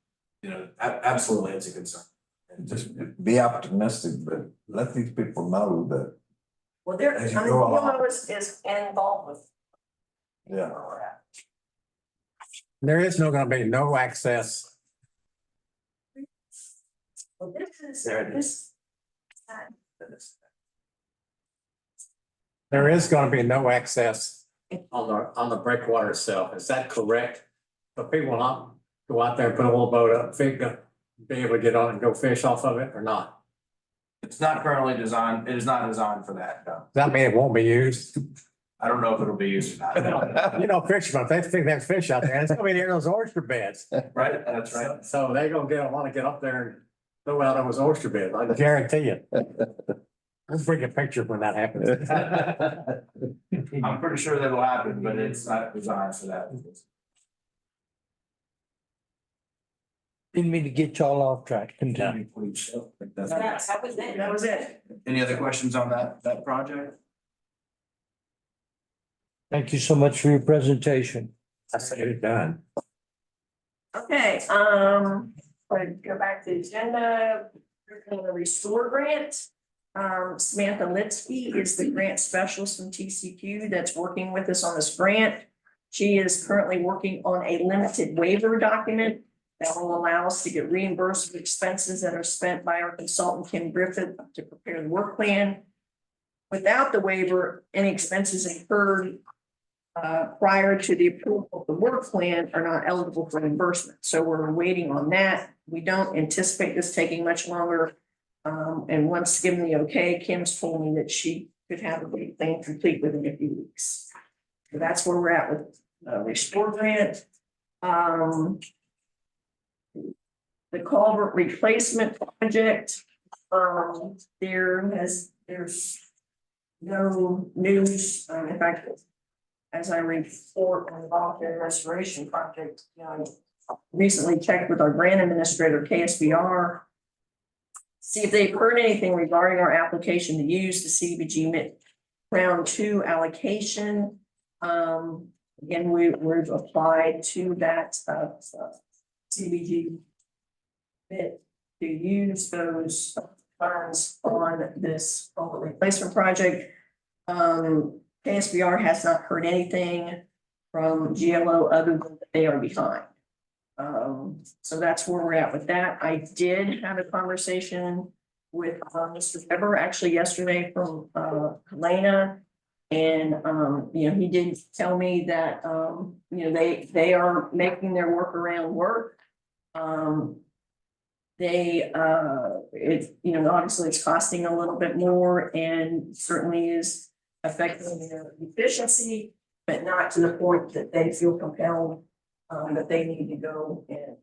absolutely, it's a concern. And Just be optimistic, but let these people know that, Well, there, I As mean, you go along. DLO is involved with. yeah. There is gonna be no access. Well, this There it is. There is gonna be no access on the breakwater itself. Is that correct? But people will not go out there and put a little boat up, be able to get on and go fish off of it or not? it's not currently designed, it is not designed for that, no. Does that mean it won't be used? I don't know if it'll be used or not. You know, fishermen, if they think there's fish out there, it's gonna be near those oyster beds. Right, that's right. So they're gonna wanna get up there and throw out those oyster beds, I guarantee you. Let's bring a picture when that happens. I'm pretty sure that'll happen, but it's not designed for that. Didn't mean to get y'all off track. Continue. That was it. That was it. Any other questions on that project? Thank you so much for your presentation. I said it done. Okay, go back to the agenda, the Restore grant. Samantha Litsky is the grant specialist from TCQ that's working with us on this grant. She is currently working on a limited waiver document that will allow us to get reimbursed for expenses that are spent by our consultant, Kim Griffith, to prepare the work plan. Without the waiver, any expenses incurred prior to the approval of the work plan are not eligible for reimbursement. So we're waiting on that. We don't anticipate this taking much longer. And once given the okay, Kim's told me that she could have a big plan complete within a few weeks. So that's where we're at with Restore grant. The culvert replacement project, there's no news. In fact, as I report on the voluntary restoration project, recently checked with our grant administrator, KSBR, see if they've heard anything regarding our application to use the CDBG round 2 allocation. Again, we've applied to that CDBG bit to use those funds on this culvert replacement project. KSBR has not heard anything from GLO other than that they are behind. So that's where we're at with that. I did have a conversation with Mr. Weber actually yesterday from Helena. And he did tell me that they are making their workaround work. Obviously it's costing a little bit more and certainly is affecting their efficiency, but not to the point that they feel compelled that they need to go and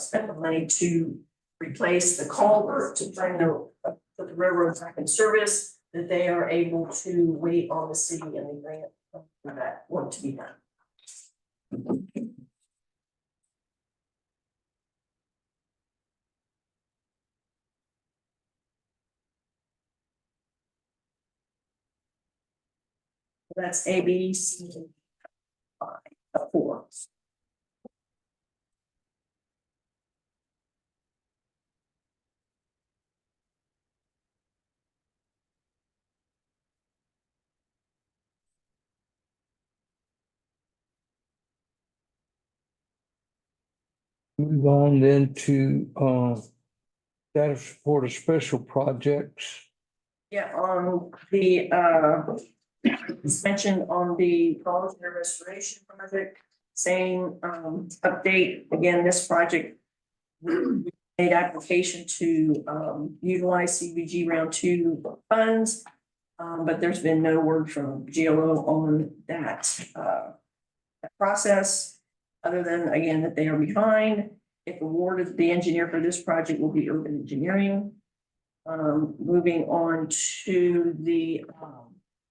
spend the money to replace the culvert to bring put the railroad back in service, that they are able to wait on the city and the grant for that work to be done. That's A, B, C, 4. Move on then to, status report of special projects. Yeah, on the, it's mentioned on the voluntary restoration project, same, update, again, this project. We made application to, utilize CBG round 2 funds. But there's been no word from GLO on that, that process. Other than, again, that they are behind. If awarded, the engineer for this project will be Urban Engineering. Moving on to the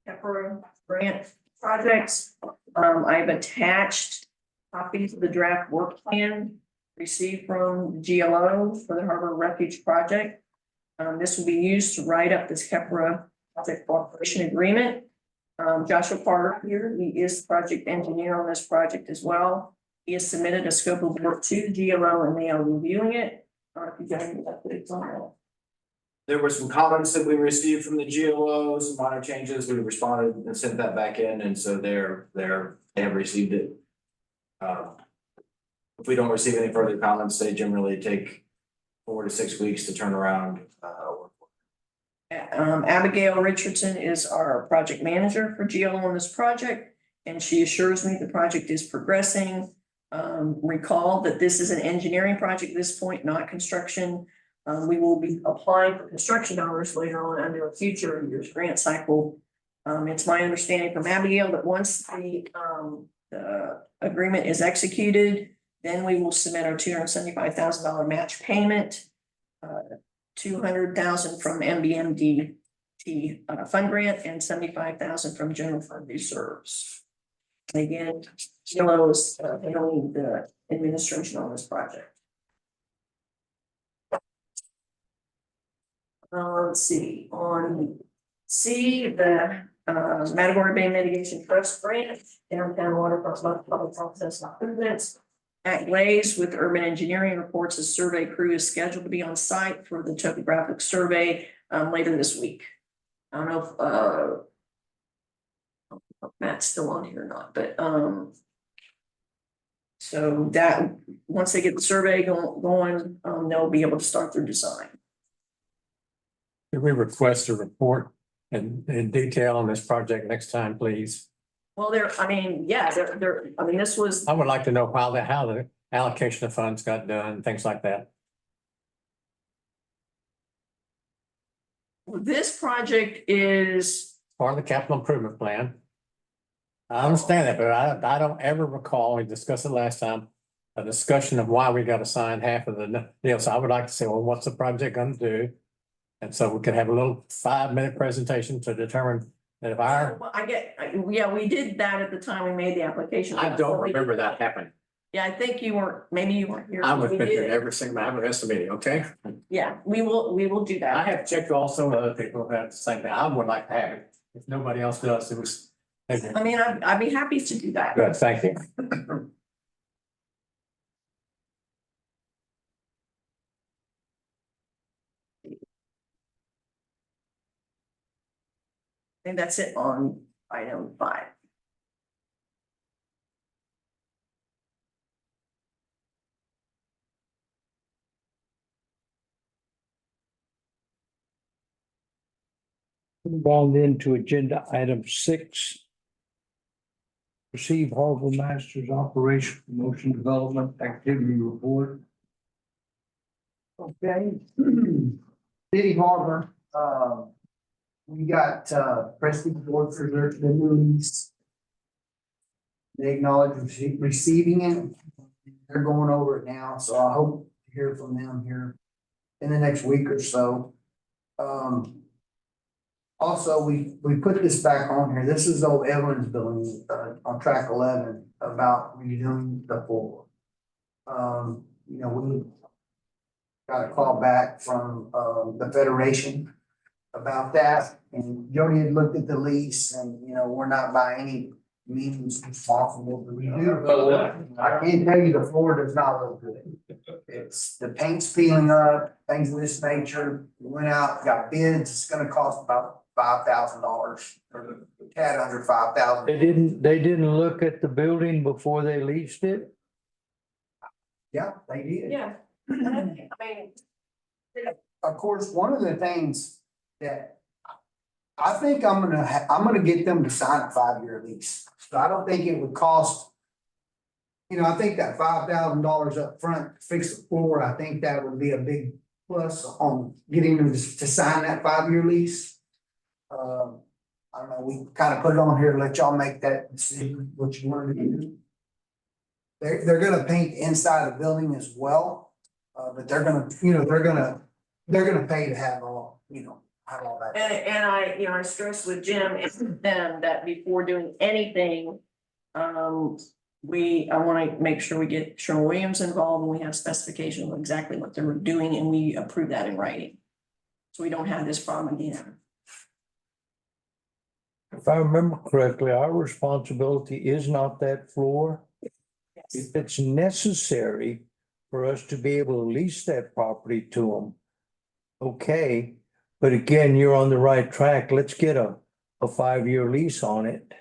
Pepper grant projects. I've attached copies of the draft work plan received from GLO for the Harbor Refuge project. This will be used to write up this Kepra project cooperation agreement. Joshua Carter here, he is the project engineer on this project as well. He has submitted a scope of work to the GLO and they are reviewing it. If you got any updates on that. There were some comments that we received from the GLO, some minor changes. We responded and sent that back in, and so they have received it. If we don't receive any further comments, they generally take 4 to 6 weeks to turn around. Abigail Richardson is our project manager for GLO on this project, and she assures me the project is progressing. Recall that this is an engineering project at this point, not construction. We will be applying for construction dollars later on under a future year's grant cycle. It's my understanding from Abigail that once the agreement is executed, then we will submit our $275,000 match payment. 200,000 from MBMD fund grant and 75,000 from general fund reserves. And again, GLO is handling the administration on this project. Let's see, on C, the Matagorda Bay Mitigation Trust Grant, downtown waterfront public process improvements. At Glaze with Urban Engineering reports a survey crew is scheduled to be on site for the topographic survey later this week. I don't know if Matt's still on here or not, but so that once they get the survey going, they'll be able to start their design. Could we request a report in detail on this project next time, please? Well, I mean, this was, I would like to know how the allocation of funds got done, things like that. this project is, Part of the capital improvement plan. I understand that, but I don't ever recall, we discussed it last time, a discussion of why we got to sign half of the deal. So I would like to say, well, what's the project going to do? And so we could have a little 5-minute presentation to determine that if our. well, yeah, we did that at the time we made the application. I don't remember that happening. Yeah, I think maybe you weren't here. I would We have been did here it. every single, I would rest of the meeting, okay? Yeah, we will do I that. have checked also with other people who have the same thing. I would like to have it. If nobody else does, it was. I mean, I'd be happy to do that. Good, thank you. I think that's it on item 5. Move on then to agenda item 6. Receive Harbor Masters Operation Promotion Development Activity Report. Okay. City Harbor, we got, Prestige Board for the new lease. They acknowledge receiving it. They're going over it now, so I hope to hear from them here in the next week or so. Also, we put this back on here. This is old Evelyn's building, on track 11 about redoing the floor. We got a call back from, the Federation about that, and Jody had looked at the lease and, we're not by any means responsible to redo the floor. I can tell you the floor does not look good. It's, the paint's peeling up, things of this nature. We went out, got bids, it's gonna cost about $5,000 or a tad under $5,000. They didn't look at the building before they leased it? Yeah, they did. Yeah. I mean, Of course, one of the things that I think I'm gonna get them to sign a 5-year lease. So I don't think it would cost. I think that $5,000 up front to fix the floor, I think that would be a big plus on getting them to sign that 5-year lease. I don't know, we kind of put it on here, to let y'all make that decision, what you want to do. They're gonna paint the inside of the building as well, but they're gonna pay to have all, have all that. and I stressed with Jim and them that before doing anything, I wanna make sure we get Sherwin-Williams involved and we have specification of exactly what they're doing and we approve that in writing. So we don't have this problem again. If I remember correctly, our responsibility is not that floor. Yes. If it's necessary for us to be able to lease that property to them, okay, but again, you're on the right track. Let's get a 5-year lease on it.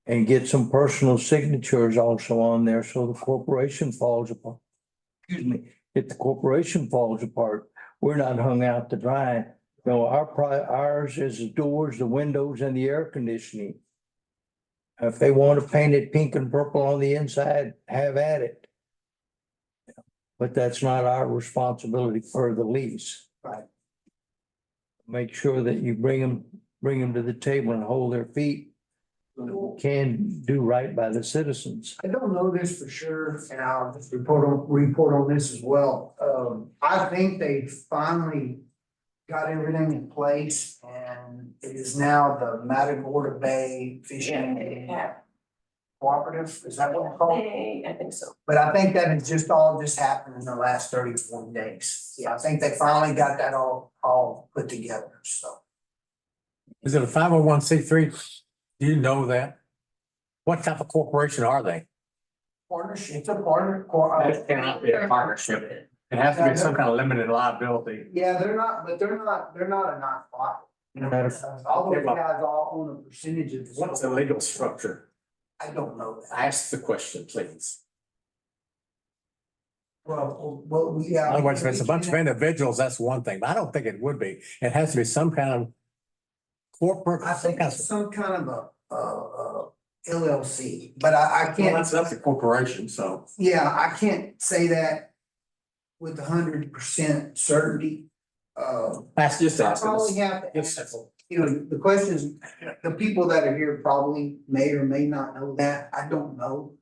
And get some personal signatures also on there, so the corporation falls apart. Excuse me, if the corporation falls apart, we're not hung out to dry. No, ours is the doors, the windows and the air conditioning. If they want to paint it pink and purple on the inside, have at it. But that's not our responsibility for the lease. Right. Make sure that you bring them to the table and hold their feet. Can do right by the citizens. I don't know this for sure, and I'll just report on this as well. I think they finally got everything in place, and it is now the Matagorda Bay Fishing Yeah, Cooperative, is that what it's called? I think so. But I think that has just happened in the last 30 or 40 days. Yeah, I think they finally got that all put together, so. Is it a 501c3? Do you know that? What type of corporation are they? Partnership, it's a partner. That cannot be a partnership. It has to be some kind of limited liability. Yeah, they're not a nonprofit. All those guys all own a percentage of. What's the legal structure? I don't know that. Ask the question, please. Well, we. In other words, if it's a bunch of individuals, that's one thing, but I don't think it would be. It has to be some kind of corporate. I think it's some kind of a LLC, but I Well, can't, that's a corporation, so. yeah, I can't say that with 100% certainty. That's just I asking. probably have to It's ask, simple. the questions, the people that are here probably may or may not know that. I don't know.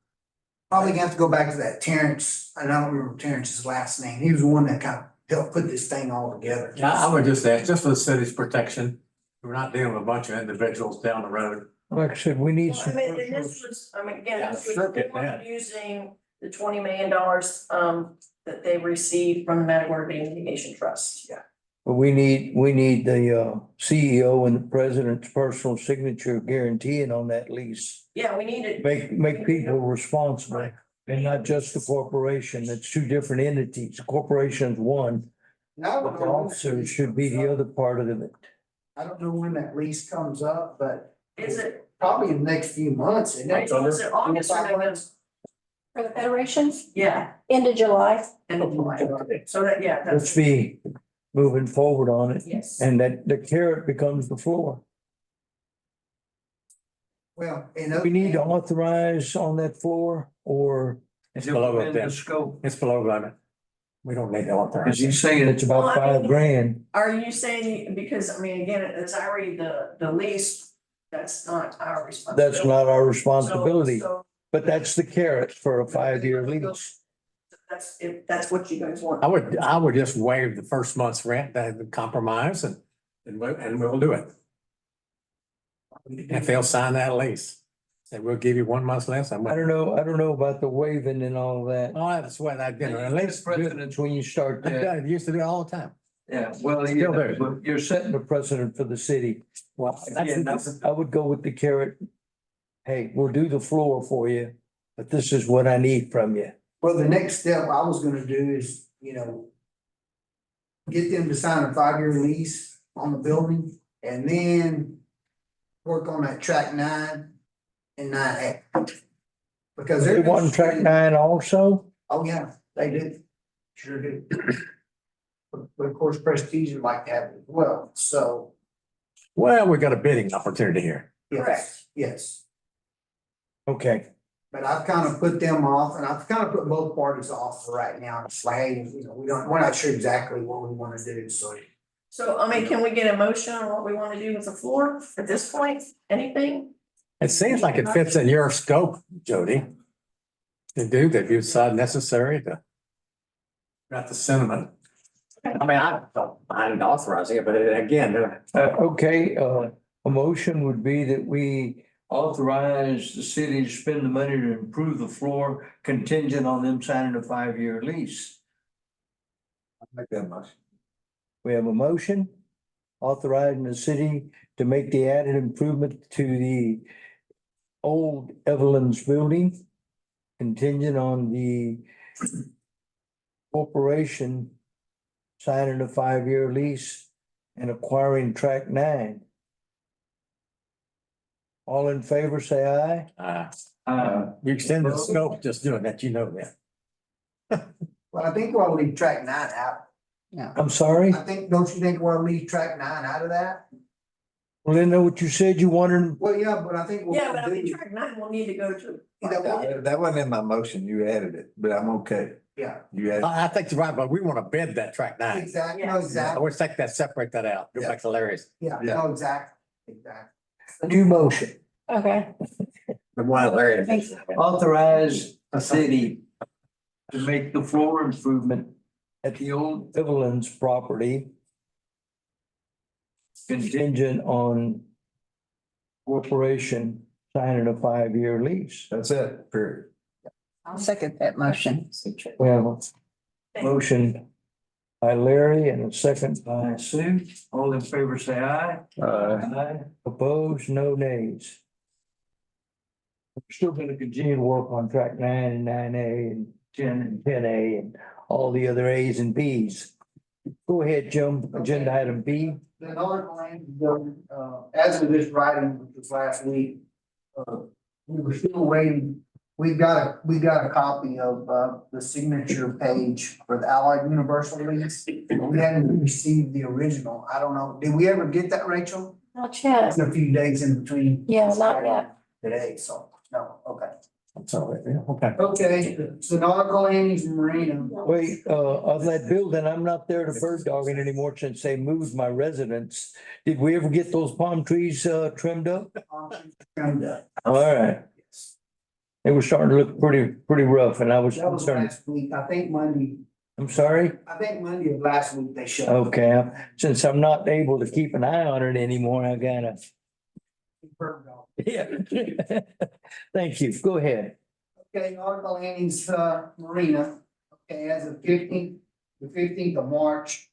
Probably have to go back to that Terrence, and I don't remember Terrence's last name. He was the one that kind of helped put this thing all together. Yeah, I would just ask, just for the city's protection, we're not dealing with a bunch of individuals down the road. Like I said, we need Well, some. and this was, again, Yeah, this was sure, get for that. using the $20 million, that they received from the Matagorda Bay Mitigation Trust. Yeah. But we need the CEO and the president's personal signature guaranteeing on that lease. Yeah, we need it. Make people responsible and not just the corporation. That's two different entities. The corporation's one, Now, but the officers should be the other part of it. I don't know when that lease comes up, but Is it, probably in the next few months. Isn't it? is it August or 4 or 5 November? months? For the Federation, Yeah. end of July. End of July. So that, yeah, Let's that's, be moving forward on it yes. and that the carrot becomes the floor. Well, We need to authorize on that floor or. It's below within the that. scope. It's below limit. We don't need to authorize. Cause he's saying it's about Well, I mean- $5,000. Are you saying, because, again, as I read the lease, that's not our responsibility. That's not our So- responsibility, so but that's the carrot for a 5-year lease. That's, if that's what you guys want. I would just waive the first month's rent, that compromise and we'll do it. If they'll sign that lease, say we'll give you 1 month less. I don't know about the waiving and all that. Oh, that's what I did. At least Precedents when you start I that. used to do it all the time. Yeah, well, Still do. but you're setting a precedent for the city. Well, Again, I would go with the carrot. Hey, we'll do the floor for you, but this is what I need from you. Well, the next step I was gonna do is, get them to sign a 5-year lease on the building and then work on that track 9 and 9A. Because They they're. want track 9 also? Oh, yeah, they do. Sure do. But of course, Prestige would like to have it as well, so, Well, we got a bidding opportunity here. yes, yes. Okay, But I've kind of put them off and I've kind of put both parties off for right now. It's like, hey, you know, we're not sure exactly what we want to do, so. So, I mean, can we get a motion on what we want to do with the floor at this point? Anything? It seems like it fits in your scope, Jody. To do that, you decide necessary to. Got the sentiment. I mean, I don't mind authorizing it, but again, okay, a motion would be that we authorize the city to spend the money to improve the floor contingent on them signing a 5-year lease. Make that much. We have a motion authorizing the city to make the added improvement to the old Evelyn's building contingent on the corporation signing a 5-year lease and acquiring track 9. All in favor, say aye. you extended the scope just doing that, you know that. Well, I think we'll leave track 9 out. I'm sorry, I think, don't you think we'll leave track 9 out of that? well, didn't know what you said you wanted. Well, yeah, but I think. what Yeah, but I we'll mean, do- track 9 will need to go to. That wasn't in my motion. You added it, but I'm okay. Yeah, You added. I think you're right, but we want to bid that track 9. exactly, no, Yes. I exactly, would take that, separate that out, go back to Larry's. yeah, Yeah. no, exactly, exactly. New motion, Okay. The one Larry. authorize the city to make the floor improvement at the old Evelyn's property contingent on corporation signing a 5-year lease. That's it, period. I'll second that motion. We have a motion by Larry and a second by Sue. All in favor, say aye. Aye. Opposed, no nays. We're still gonna continue to work on track 9 and 9A and 10 and 10A and all the other As and Bs. Go ahead, Jim, agenda item B. The North Lane building, as of this writing, which was last week, we were still waiting. We got a copy of, the signature page for the Allied Universal lease. We hadn't received the original. I don't know. Did we ever get that, Rachel? Not yet. It's a few days in between. Yeah, not yet. Today, so, no, okay. So, yeah, okay. Okay, so Nautical Landings Marina. Wait, of that building, I'm not there to bird dogging anymore since they moved my residence. Did we ever get those palm trees, trimmed up? And, All right. They were starting to look pretty rough and I was that was concerned. last week. I think Monday of last week they showed. Okay, since I'm not able to keep an eye on it anymore, I gotta, yeah. Thank you. Go ahead. Okay, Nautical Landings, Marina, okay, as of the 15th of March.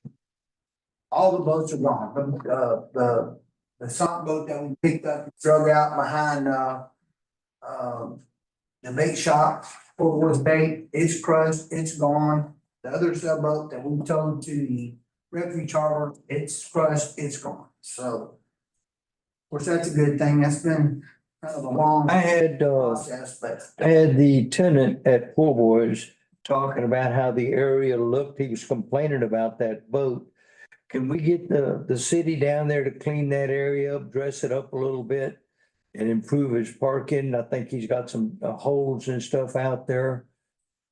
All the boats are gone, the sump boat that we picked up, drug out behind, the bait shop, Fort Worth Bait, it's crushed, it's gone. The other sailboat that we towed to the refuge harbor, it's crushed, it's gone, so. Of course, that's a good thing, that's been kind of a long I had, process, but. I had the tenant at Poor Boys talking about how the area looked. He was complaining about that boat. Can we get the city down there to clean that area up, dress it up a little bit? And improve his parking? I think he's got some holes and stuff out there.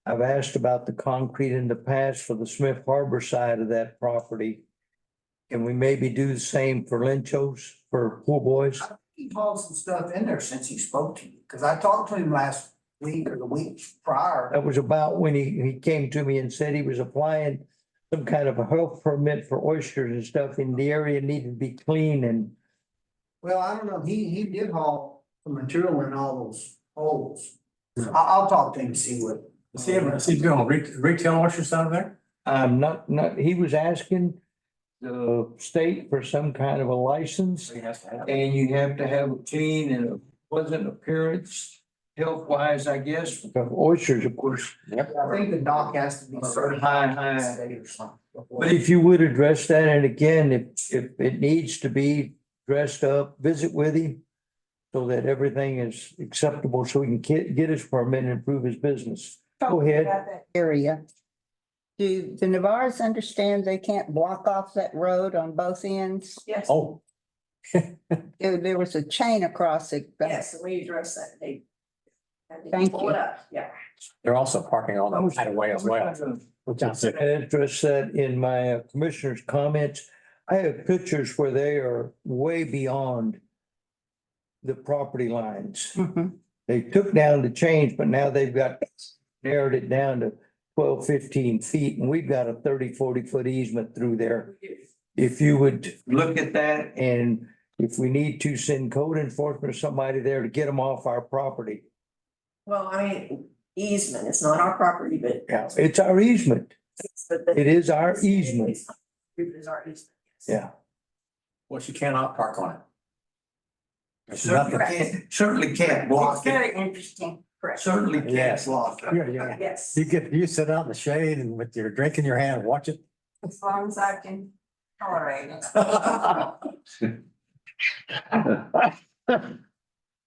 I've asked about the concrete in the past for the Smith Harbor side of that property. Can we maybe do the same for Lencho's, for Poor Boys? He hauled some stuff in there since he spoke to you, because I talked to him last week or the week prior. That was about when he came to me and said he was applying some kind of a health permit for oysters and stuff, and the area needed to be clean and. Well, I don't know, he did haul the material in all those holes. I'll talk to him and see what. Is he doing retail oysters out of there? Not, he was asking the state for some kind of a license. He has to have. And you have to have a clean and a pleasant appearance, health wise, I guess, because oysters, of course. I think the dock has to be certified. by the state or something before- But if you would address that, and again, if it needs to be dressed up, visit with him. So that everything is acceptable, so he can get his permit and improve his business. Go ahead. About that area. Do the Navarros understand they can't block off that road on both ends? Yes, Oh, There was a chain across it. but- yes, we addressed that. They. Thank Pull it you. up, yeah. they're also parking on the right of way as well, which I said. I addressed that in my commissioner's comments. I have pictures where they are way beyond the property lines. Mhm. They took down the change, but now they've got narrowed it down to 12, 15 feet, and we've got a 30, 40-foot easement through there. If you would look at that, and if we need to send code enforcement or somebody there to get them off our property. Well, I mean, easement, it's not our property, but. Yeah, it's our easement. It is our easement. It is our easement. yes. Yeah. Well, she cannot park on it. There's Certainly nothing. certainly can't block it. Very interesting. Correct. Certainly can't Yes. block it. Yeah, yeah. Yes. You sit out in the shade and with your drink in your hand, and watch it. As long as I can tolerate it.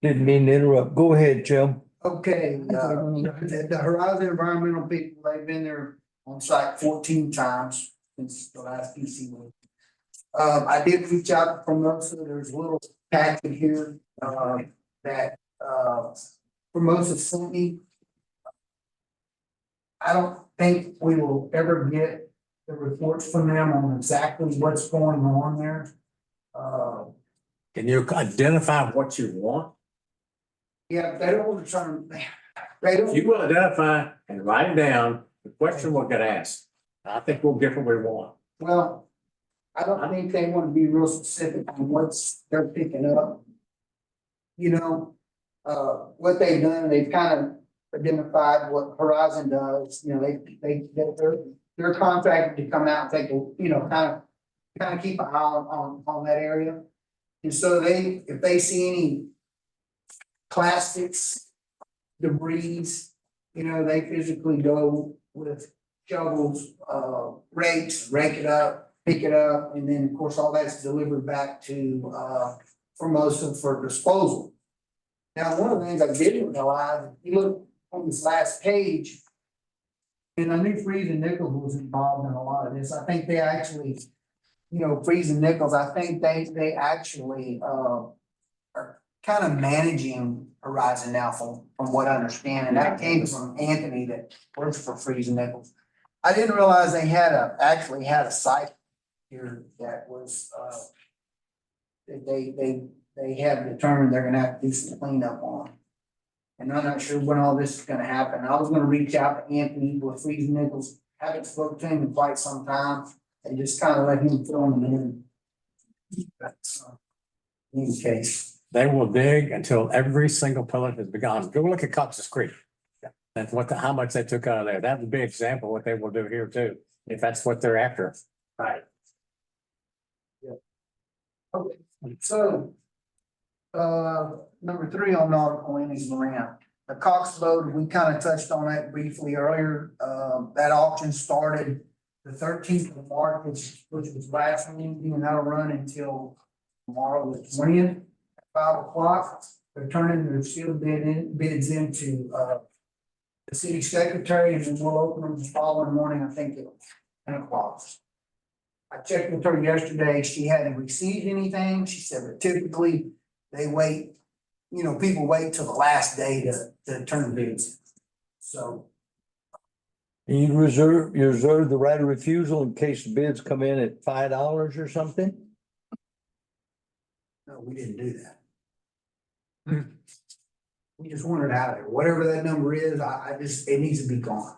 Didn't mean to interrupt. Go ahead, Jim. Okay, the Horizon Environmental people, they've been there on site 14 times since the last PC meeting. I did reach out from Formosa, there's a little packet here, that, Formosa sent me. I don't think we will ever get the reports from them on exactly what's going on there. Can you identify what you want? Yeah, they don't want to try to, they If you don't, will identify and write it down, the question will get asked. I think we'll get what we want. well, I don't think they want to be real specific on what's they're picking up. You know, what they've done, they've kind of identified what Horizon does, you know, they're contracted to come out and take a, you know, kind of keep an eye on that area. And so if they see any plastics, debris, you know, they physically go with shovels, rakes, rake it up, pick it up, and then, of course, all that's delivered back to, Formosa for disposal. Now, one of the things I didn't realize, if you look on this last page, and I knew Freeze and Nichols was involved in a lot of this, I think they actually, you know, Freeze and Nichols, I think they actually, are kind of managing Horizon now from what I understand, and that came from Anthony that works for Freeze and Nichols. I didn't realize they actually had a site here that was, that they have determined they're gonna have to do some cleanup on. And I'm not sure when all this is gonna happen. I was gonna reach out to Anthony with Freeze and Nichols, haven't spoken to him in quite some time, and just kind of let him fill them in. In any case. They will dig until every single pellet has been gone. Go look at Cox's Creek. That's how much they took out of there. That would be an example of what they will do here too, if that's what they're after. Right. Yeah. Okay, so. Number 3 on nautical innings around. The Cox load, we kind of touched on that briefly earlier. That auction started the 13th of March, which was last Wednesday, and that'll run until tomorrow, the 20th, at 5 o'clock. They're turning their sealed bids into, the city secretary, and then we'll open them the following morning, I think at 10 o'clock. I checked with her yesterday. She hadn't received anything. She said, but typically they wait, you know, people wait till the last day to turn bids. So, You reserve the right of refusal in case the bids come in at $5 or something? no, we didn't do that. We just want it out of there. Whatever that number is, it needs to be gone.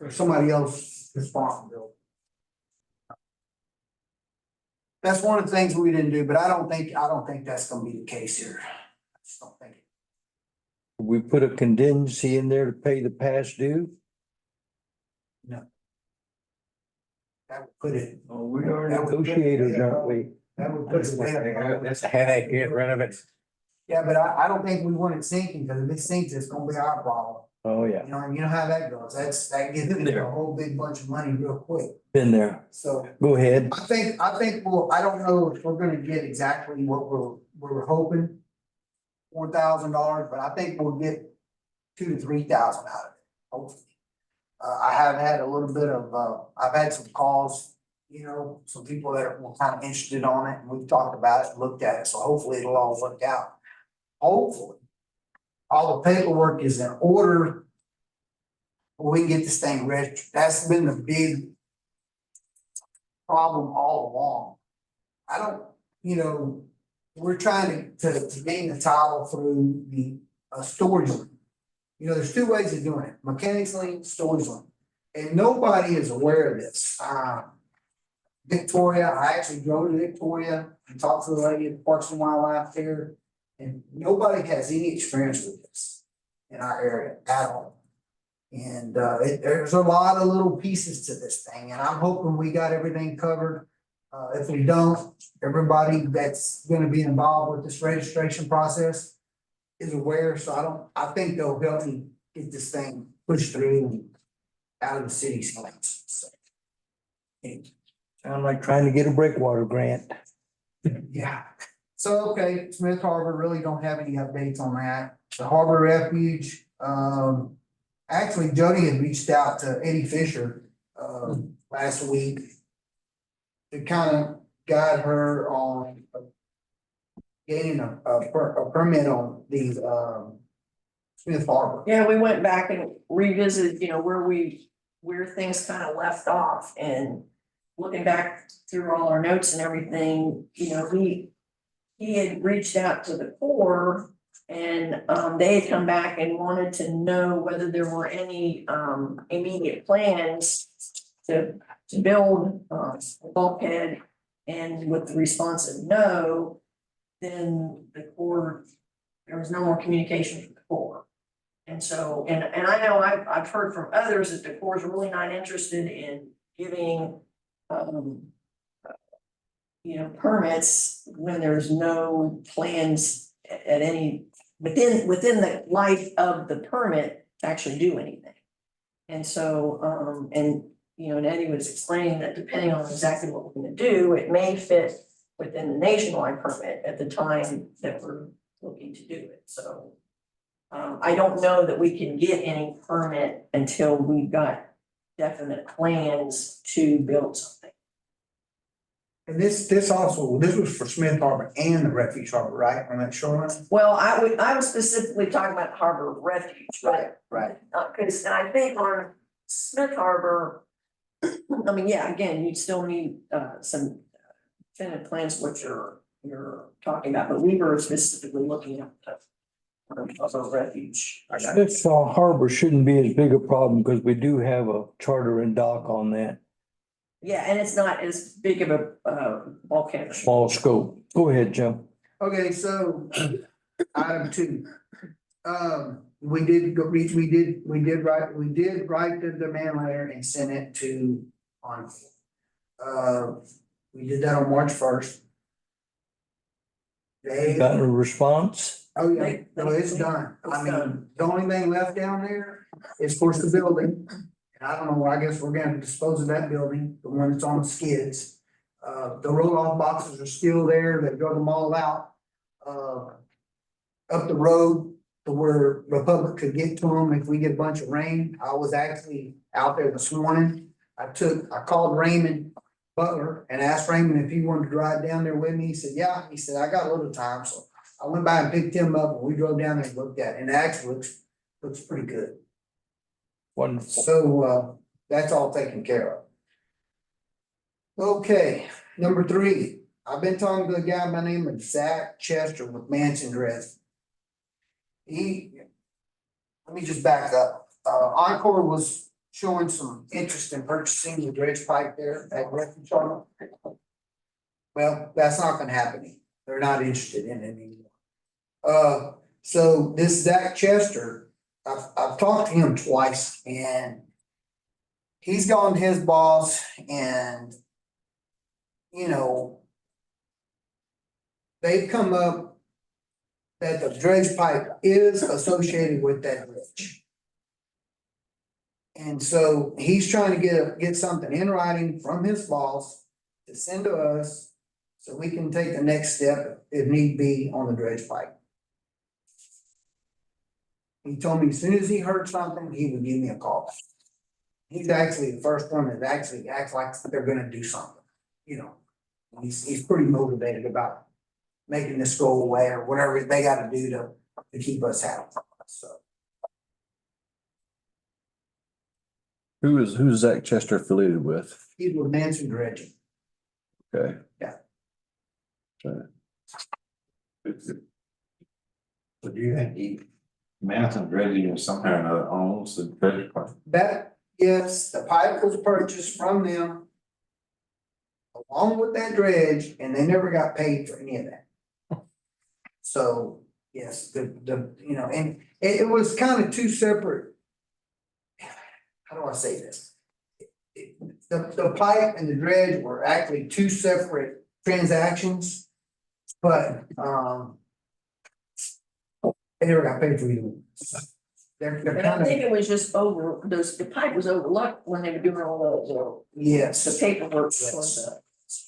Or somebody else responsible. That's one of the things we didn't do, but I don't think that's gonna be the case here. I just don't think it. We put a contingency in there to pay the past due? That would put it. Oh, we are negotiators, aren't we? That would put it. That's a headache, get rid of it. Yeah, but I don't think we want it sinking, because if it sinks, it's gonna be our problem. Oh, yeah, You know how that goes. That gets into a whole big bunch of money real quick. been there. So Go ahead. I think I don't know if we're gonna get exactly what we're hoping. $4,000, but I think we'll get 2,000 to 3,000 out of it. hopefully. I have had a little bit of, I've had some calls, some people that were kind of interested on it, and we've talked about it, looked at it, so hopefully it'll all work out. Hopefully, all the paperwork is in order. We can get this thing registered. That's been the big problem all along. I don't, we're trying to gain the title through the storage lien. There's two ways of doing it, mechanics lien, storage lien. And nobody is aware of this. Victoria, I actually drove to Victoria and talked to the lady at Parks and Wildlife there. And nobody has any experience with this in our area at all. And there's a lot of little pieces to this thing, and I'm hoping we got everything covered. If we don't, everybody that's gonna be involved with this registration process is aware, so I think they'll help me get this thing pushed through and out of the city's hands. So, Sound like trying to get a breakwater grant. yeah. So, okay, Smith Harbor, really don't have any updates on that. The Harbor Refuge, actually Jody had reached out to Eddie Fisher, last week to kind of guide her on gaining a permit on the, Smith Harbor. Yeah, we went back and revisited, where things kind of left off, and looking back through all our notes and everything, he had reached out to the Corps, and they had come back and wanted to know whether there were any immediate plans to build a bulkhead, and with the response of no, then the Corps, there was no more communication from the Corps. And so, and I know I've heard from others that the Corps is really not interested in giving permits when there's no plans at any, within the life of the permit to actually do anything. And so, and Eddie was explaining that depending on exactly what we're gonna do, it may fit within the nationwide permit at the time that we're looking to do it, so. I don't know that we can get any permit until we've got definite plans to build something. And this was for Smith Harbor and the Refuge Harbor, right, on that shoreline? Well, I was specifically talking about Harbor Refuge, Right. because I think on Smith Harbor, I mean, yeah, again, you'd still need some definitive plans, which you're talking about, but we were specifically looking at the Harbor Refuge. This harbor shouldn't be as big a problem because we do have a charter and dock on that. Yeah, and it's not as big of a bulkhead. Small scope. Go ahead, Jim. Okay, so item 2. We did write the demand letter and send it to we did that on March 1st. Got a response? Oh, yeah, no, it's done. I mean, the only thing left down there is, of course, the building. And I don't know, I guess we're gonna dispose of that building, the one that's on the skids. The roll-off boxes are still there, they drug them all out. Up the road to where Republic could get to them if we get a bunch of rain. I was actually out there this morning. I called Raymond Butler and asked Raymond if he wanted to drive down there with me. He said, yeah. He said, I got a little time, so I went by and picked him up, and we drove down there and looked at it, and it actually looks pretty good. Wonderful. So, that's all taken care of. Okay, number 3, I've been talking to a guy by the name of Zach Chester with Mansion Dress. Let me just back up. Encore was showing some interest in purchasing the dredge pipe there at Refuge Harbor. Well, that's not gonna happen. They're not interested in it anymore. So this Zach Chester, I've talked to him twice, and he's gone to his boss, and they've come up that the dredge pipe is associated with that bridge. And so he's trying to get something in writing from his boss to send to us so we can take the next step if need be on the dredge pipe. He told me as soon as he heard something, he would give me a call. He's actually the first one that actually acts like they're gonna do something, you know. He's pretty motivated about making this go away or whatever they gotta do to keep us happy, so. Who's Zach Chester affiliated with? He's with Manson Dredging. Okay. Yeah. Okay. So do you think Manson Dredging or some kind of owns the dredge part? That, yes, the pipe was purchased from them. Along with that dredge, and they never got paid for any of that. So, yes, you know, and it was kind of two separate. How do I say this? The pipe and the dredge were actually two separate transactions. But, they never got paid for either one. They're And I kind think of, it was just the pipe was overlooked when they were doing all the yes. paperwork for the.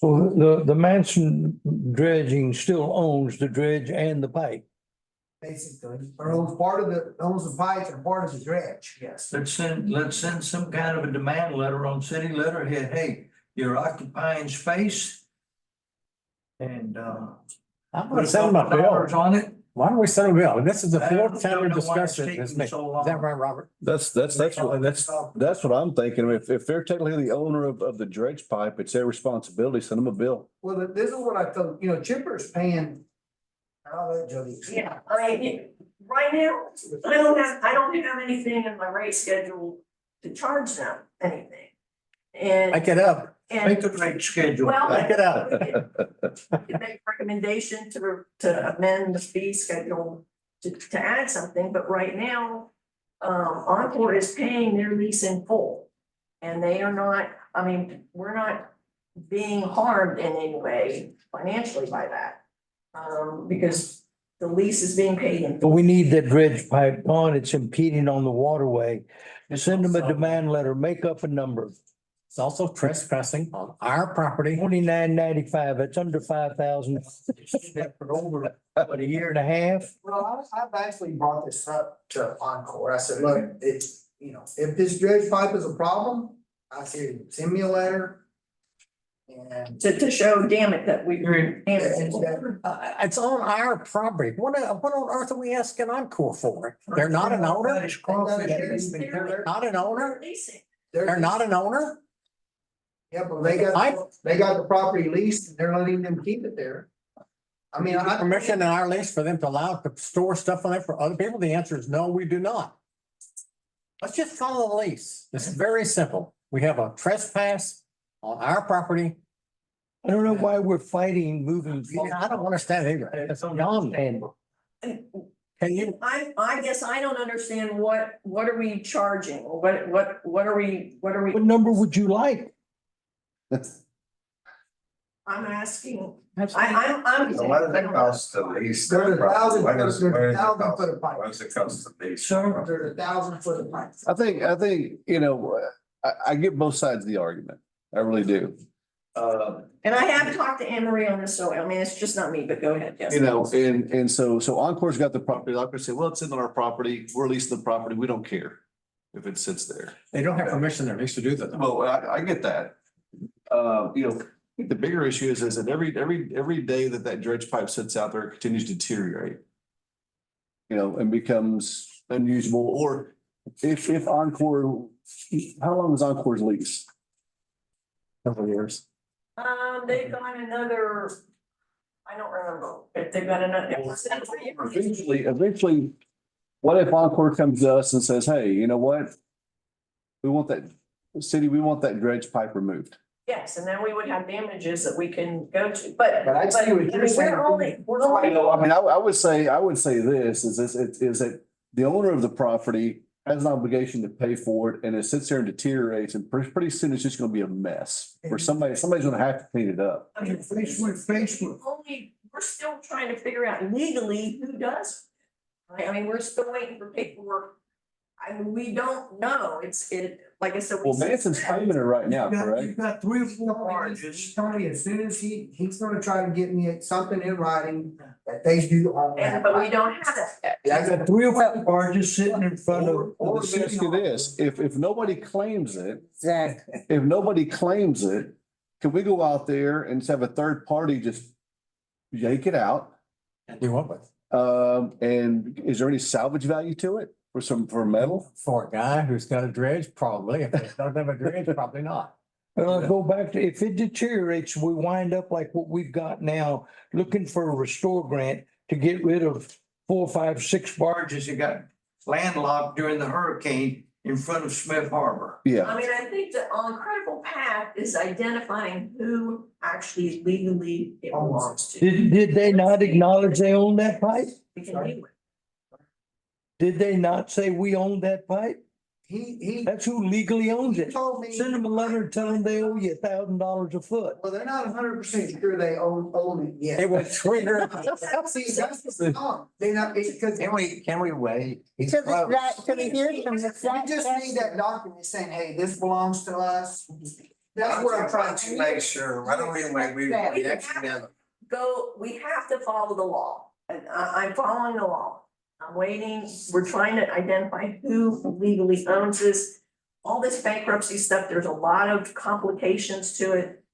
Well, the Manson dredging still owns the dredge and the pipe. Basically, or owns the pipes and part of the dredge, yes. Let's send some kind of a demand letter on city letterhead, hey, you're occupying space. And I'm put gonna a send them a couple bill. dollars on it. Why don't we send them a bill? This is the I don't fourth time we're know why it's discussing this. taking Is so long. that right, Robert? That's what I'm thinking. If they're technically the owner of the dredge pipe, it's their responsibility. Send them a bill. Well, this is what I told, you know, Chipper's paying. I'll let Jody explain. Yeah, right now, I don't have anything in my rate schedule to charge them anything. And. Make it up. Make And, a rate schedule. well, Make it up. we could make a recommendation to amend the fee schedule to add something, but right now, Encore is paying their lease in full. And they are not, I mean, we're not being harmed in any way financially by that. Because the lease is being paid in But full. we need that dredge pipe on, it's impeding on the waterway. Send them a demand letter, make up a number. It's also trespassing on our property. $29.95, that's under $5,000. For over, what, a year and a half? Well, I've actually brought this up to Encore. I said, look, it's, you know, if this dredge pipe is a problem, I said, send me a letter. And. To show, damn it, that we. And It's on our property. What on earth are we asking Encore for? They're not an owner? They're not an owner? They're not an owner? Yeah, but they got the property leased and they're letting them keep it there. I mean, I. Permission in our lease for them to allow to store stuff on there for other people? The answer is no, we do not. Let's just follow the lease. It's very simple. We have a trespass on our property. I don't know why we're fighting moving. I don't understand either. It's beyond me. Can you? I guess I don't understand what are we charging? What are we? What number would you like? I'm asking, I'm. So what does it cost to lease? There's 1,000 What is- there's what does it 1,000 cost? foot of pipe. What does it cost to lease? Sir? There's 1,000 foot of pipe. I think, you know, I get both sides of the argument. I really do. And I have talked to Anne Marie on this, so I mean, it's just not me, but go ahead, yes. You know, and so Encore's got the property. Like I say, well, it's in on our property. We're leasing the property. We don't care if it sits there. They don't have permission in their lease to do that. Well, I get that. You know, the bigger issue is that every day that dredge pipe sits out there, it continues to deteriorate. You know, and becomes unusable, or if Encore, how long is Encore's lease? Couple of years. They've got another, I don't remember, if they've got another. Eventually, what if Encore comes to us and says, hey, you know what? We want we want that dredge pipe removed. Yes, and then we would have damages that we can go to, but. But I see what I you're mean, saying. We're only. I mean, I would say this is that the owner of the property has an obligation to pay for it, and it sits there and deteriorates, and pretty soon it's just gonna be a mess. Where somebody's gonna have to clean it up. I mean, we're still trying to figure out legally who does. Right? I mean, we're still waiting for paperwork we don't know. Like I said. we Well, Manson's claiming it right now, correct? You've got 3 or 4 barges. Tony, as soon as he's gonna try to get me something in writing that they do on that. But we don't have that. I got 3 or 4 barges sitting in front of. Or let me ask you this, if nobody claims it, Exactly. if nobody claims it, can we go out there and just have a third party just yank it out? And do what with? And is there any salvage value to it for metal? For a guy who's got a dredge, probably. If they don't have a dredge, probably not. Well, I'll go back to, if it deteriorates, we wind up like what we've got now, looking for a restore grant to get rid of 4, 5, 6 barges that got landlocked during the hurricane in front of Smith Harbor. Yeah, I mean, I think that on critical path is identifying who actually legally it belongs to. Did they not acknowledge they own that pipe? We can do it. Did they not say we own that pipe? He That's who legally owns it. told me. Send them a letter and tell them they owe you $1,000 a foot. Well, they're not 100% sure they own it yet. It was triggered. See, that's what's wrong. They're not, because Can we wait? He's To close. the hearing from the we exact. just need that document saying, hey, this belongs to us. That's what I'm trying to make sure. Why don't we wait? We actually have. We have to follow the law. And I'm following the law. I'm waiting. We're trying to identify who legally owns this. All this bankruptcy stuff, there's a lot of complications to it.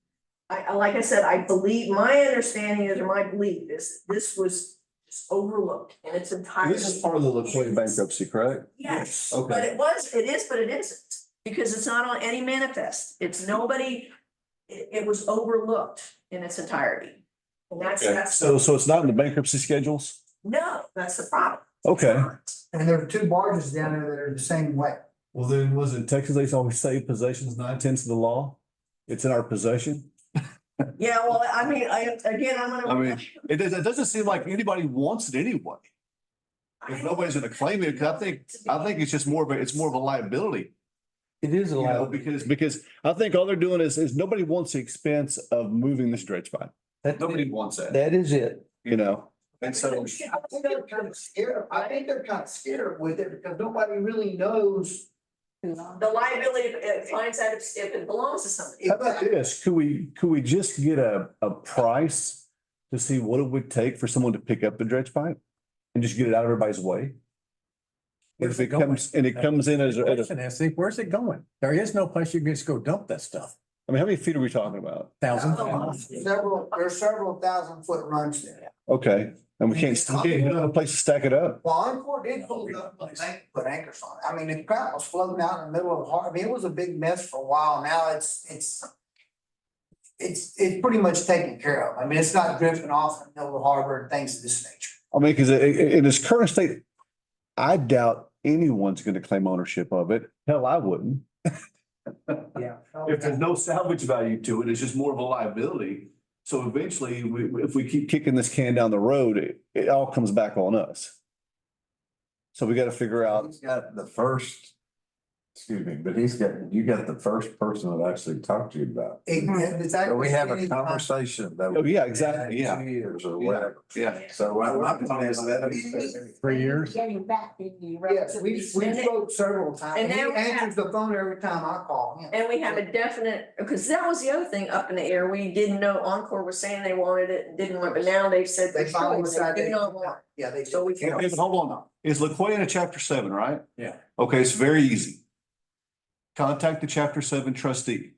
Like I said, I believe, my understanding is, or my belief is, this was just overlooked in its entirety. this is part of the liquidated bankruptcy, correct? Yes, Okay. but it is, but it isn't, because it's not on any manifest. It's nobody, it was overlooked in its entirety. And that's, So it's not in the bankruptcy schedules? no, that's the problem. Okay. And there are 2 barges down there that are the same way. Well, then, was it Texas, they always say possession's 9/10 of the law? It's in our possession? Yeah, well, I mean, I'm gonna. I mean, it doesn't seem like anybody wants it anyway. If nobody's gonna claim it, 'cause I think it's just more of a liability. It is a You know, lot. because I think all they're doing is nobody wants the expense of moving this dredge pipe. Nobody wants that, That is it. you know? And so, I think they're kind of scared. I think they're kind of scared with it because nobody really knows. The liability, if it finds out if it belongs to somebody. how about this? Could we just get a price to see what it would take for someone to pick up the dredge pipe? And just get it out of everybody's way? Where's If it going? it comes in as The a, question is, see, where's it going? There is no place you can just go dump that stuff. I mean, how many feet are we talking about? Thousands. There's several 1,000-foot runs there. Okay, and we can't have a place to stack it up. Well, Encore did pull it up, but they put anchors on it. I mean, the crap was floating out in the middle of the harbor. I mean, it was a big mess for a while. Now it's pretty much taken care of. I mean, it's not drifting off in the middle of the harbor and things of this nature. I mean, because in its current state, I doubt anyone's gonna claim ownership of it. Hell, I wouldn't. Yeah. If there's no salvage value to it, it's just more of a liability. So eventually, if we keep kicking this can down the road, it all comes back on us. So we gotta figure out, He's got the first, excuse me, but you got the first person that actually talked to you about. It's So we have a actually- conversation that. oh, yeah, exactly, yeah. 2 years or whatever. Yeah. So my point is that. 3 years. Getting back to you. Yes, we spoke several times. And He now we have- answers the phone every time I call him. And we have a definite, because that was the other thing up in the air. We didn't know, Encore was saying they wanted it, and didn't want, but now they've said They for finally sure decided. they do not want. Yeah, they. it. So we can. Okay, but hold on now. Is LaQuay in a chapter 7, right? Yeah. Okay, it's very easy. Contact the chapter 7 trustee.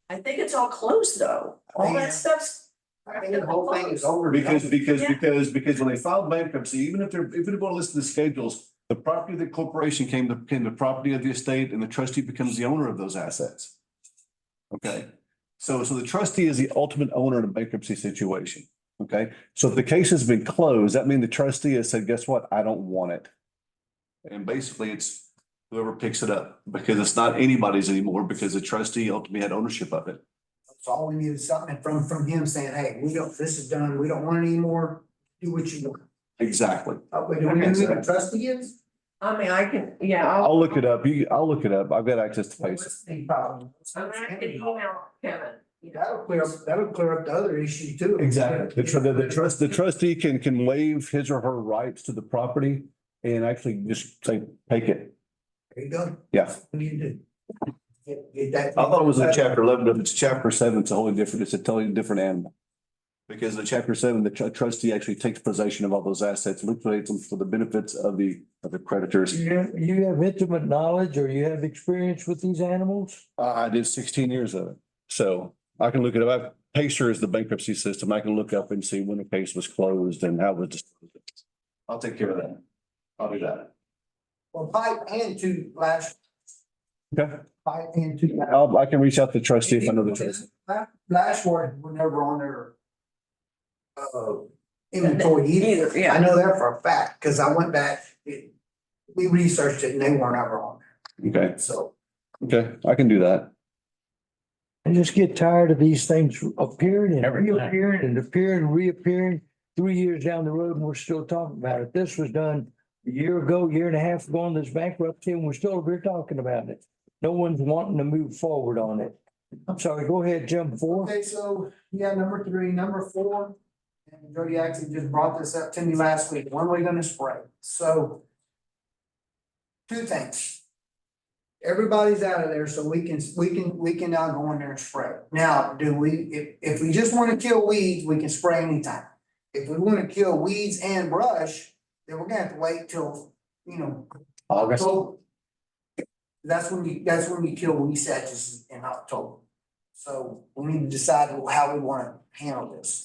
I think it's all closed though. All Yeah. that stuff's. I think the whole thing is over. Because Yeah. when they filed bankruptcy, even if it were listed the schedules, the property of the corporation became the property of the estate and the trustee becomes the owner of those assets. Okay, so the trustee is the ultimate owner in a bankruptcy situation. Okay, so if the case has been closed, that means the trustee has said, guess what? I don't want it. And basically it's whoever picks it up because it's not anybody's anymore because the trustee ultimately had ownership of it. So all we need is something from him saying, hey, this is done. We don't want it anymore. Do what you want. Exactly. But do we know who the trustee is? I mean, I can, yeah. I'll look it up. I'll look it up. I've got access to Well, PACE. that's the problem. I can email Kevin. You know. That'll clear up the other issue too. Exactly. The trustee can waive his or her rights to the property and actually just say, take it. There you go. Yeah. What do you do? Get that. I thought it was in chapter 11, but if it's chapter 7, it's totally different. It's a totally different animal. Because in chapter 7, the trustee actually takes possession of all those assets, liquidates them for the benefits of the creditors. You have intimate knowledge or you have experience with these animals? I did 16 years of it. So I can look it up. Pacer is the bankruptcy system. I can look up and see when the case was closed and how it was disposed of. I'll take care of that. I'll do that. Well, pipe and two last, Okay. pipe and two. I can reach out to the trustee if I know the trustee. Last word, were never on their inventory either. Either, yeah. I know that for a fact, because I went back, we researched it and they weren't ever on Okay, there, so. okay, I can do that. I just get tired of these things appearing and Every time. reappearing and appearing and reappearing 3 years down the road and we're still talking about it. This was done a year ago, year and a half ago on this bankruptcy and we're still over here talking about it. No one's wanting to move forward on it. I'm sorry, go ahead, jump forward. Okay, so, yeah, number 3, number 4, and Jody actually just brought this up to me last week, when are we gonna spray? So. 2 things. Everybody's out of there, so we can now go in there and spray. Now, if we just wanna kill weeds, we can spray anytime. If we wanna kill weeds and brush, then we're gonna have to wait till, August. October. That's when you kill weed sedges in October. So we need to decide how we wanna handle this.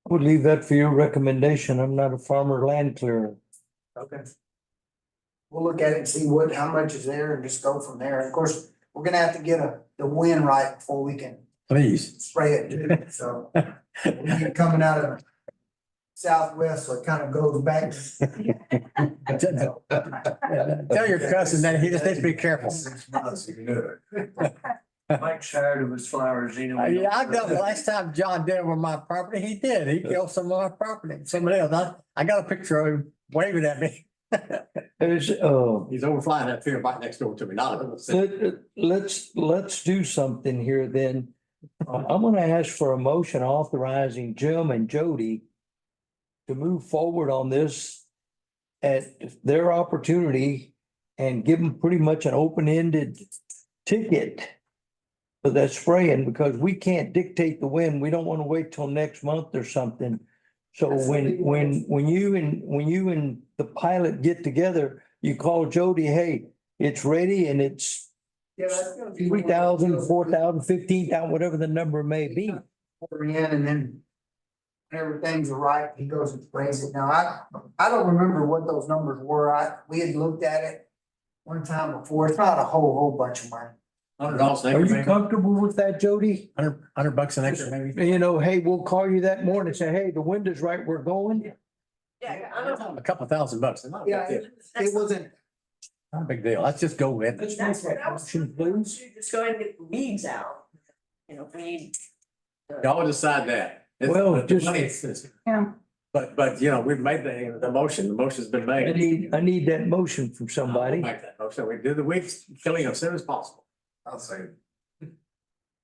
I would leave that for your recommendation. I'm not a farmer land clearer. Okay. We'll look at it and see how much is there and just go from there. Of course, we're gonna have to get the wind right before we can Please. spray it too, so. We need it coming out of the southwest, so it kind of goes back. Tell your cousin that he just needs to be careful. 6 months, you can do it. Mike's tired of his flowers, anyway. Yeah, I got, the last time John did it with my property, he did. He killed some of my property, somebody else. I got a picture of him waving at me. There's, He's overflying that field right next door to me, not a. let's do something here then. I'm gonna ask for a motion authorizing Jim and Jody to move forward on this at their opportunity and give them pretty much an open-ended ticket for that spraying, because we can't dictate the wind. We don't want to wait till next month or something. So when you and the pilot get together, you call Jody, hey, it's ready and it's Yeah, that's gonna be. 3,000, 4,000, 15,000, whatever the number may be. Order in and then. When everything's right, he goes and sprays it. Now, I don't remember what those numbers were. We had looked at it one time before. It's not a whole bunch of money. $100 an Are acre, you maybe. comfortable with that, Jody? $100 an acre, maybe. You know, hey, we'll call you that morning and say, hey, the wind is right, we're going. Yeah, I don't know. A couple $1,000. It's not a Yeah, big deal. it wasn't. Not a big deal. Let's just go with it. Let's That's make what that I was motion, thinking, please. just go ahead and get the weeds out. Weed. Y'all decide that. Well, The just- money is- Yeah. But, we've made the motion. The motion's been made. I need that motion from somebody. I'll make that motion. We do the weeds killing as soon as possible. I'll say,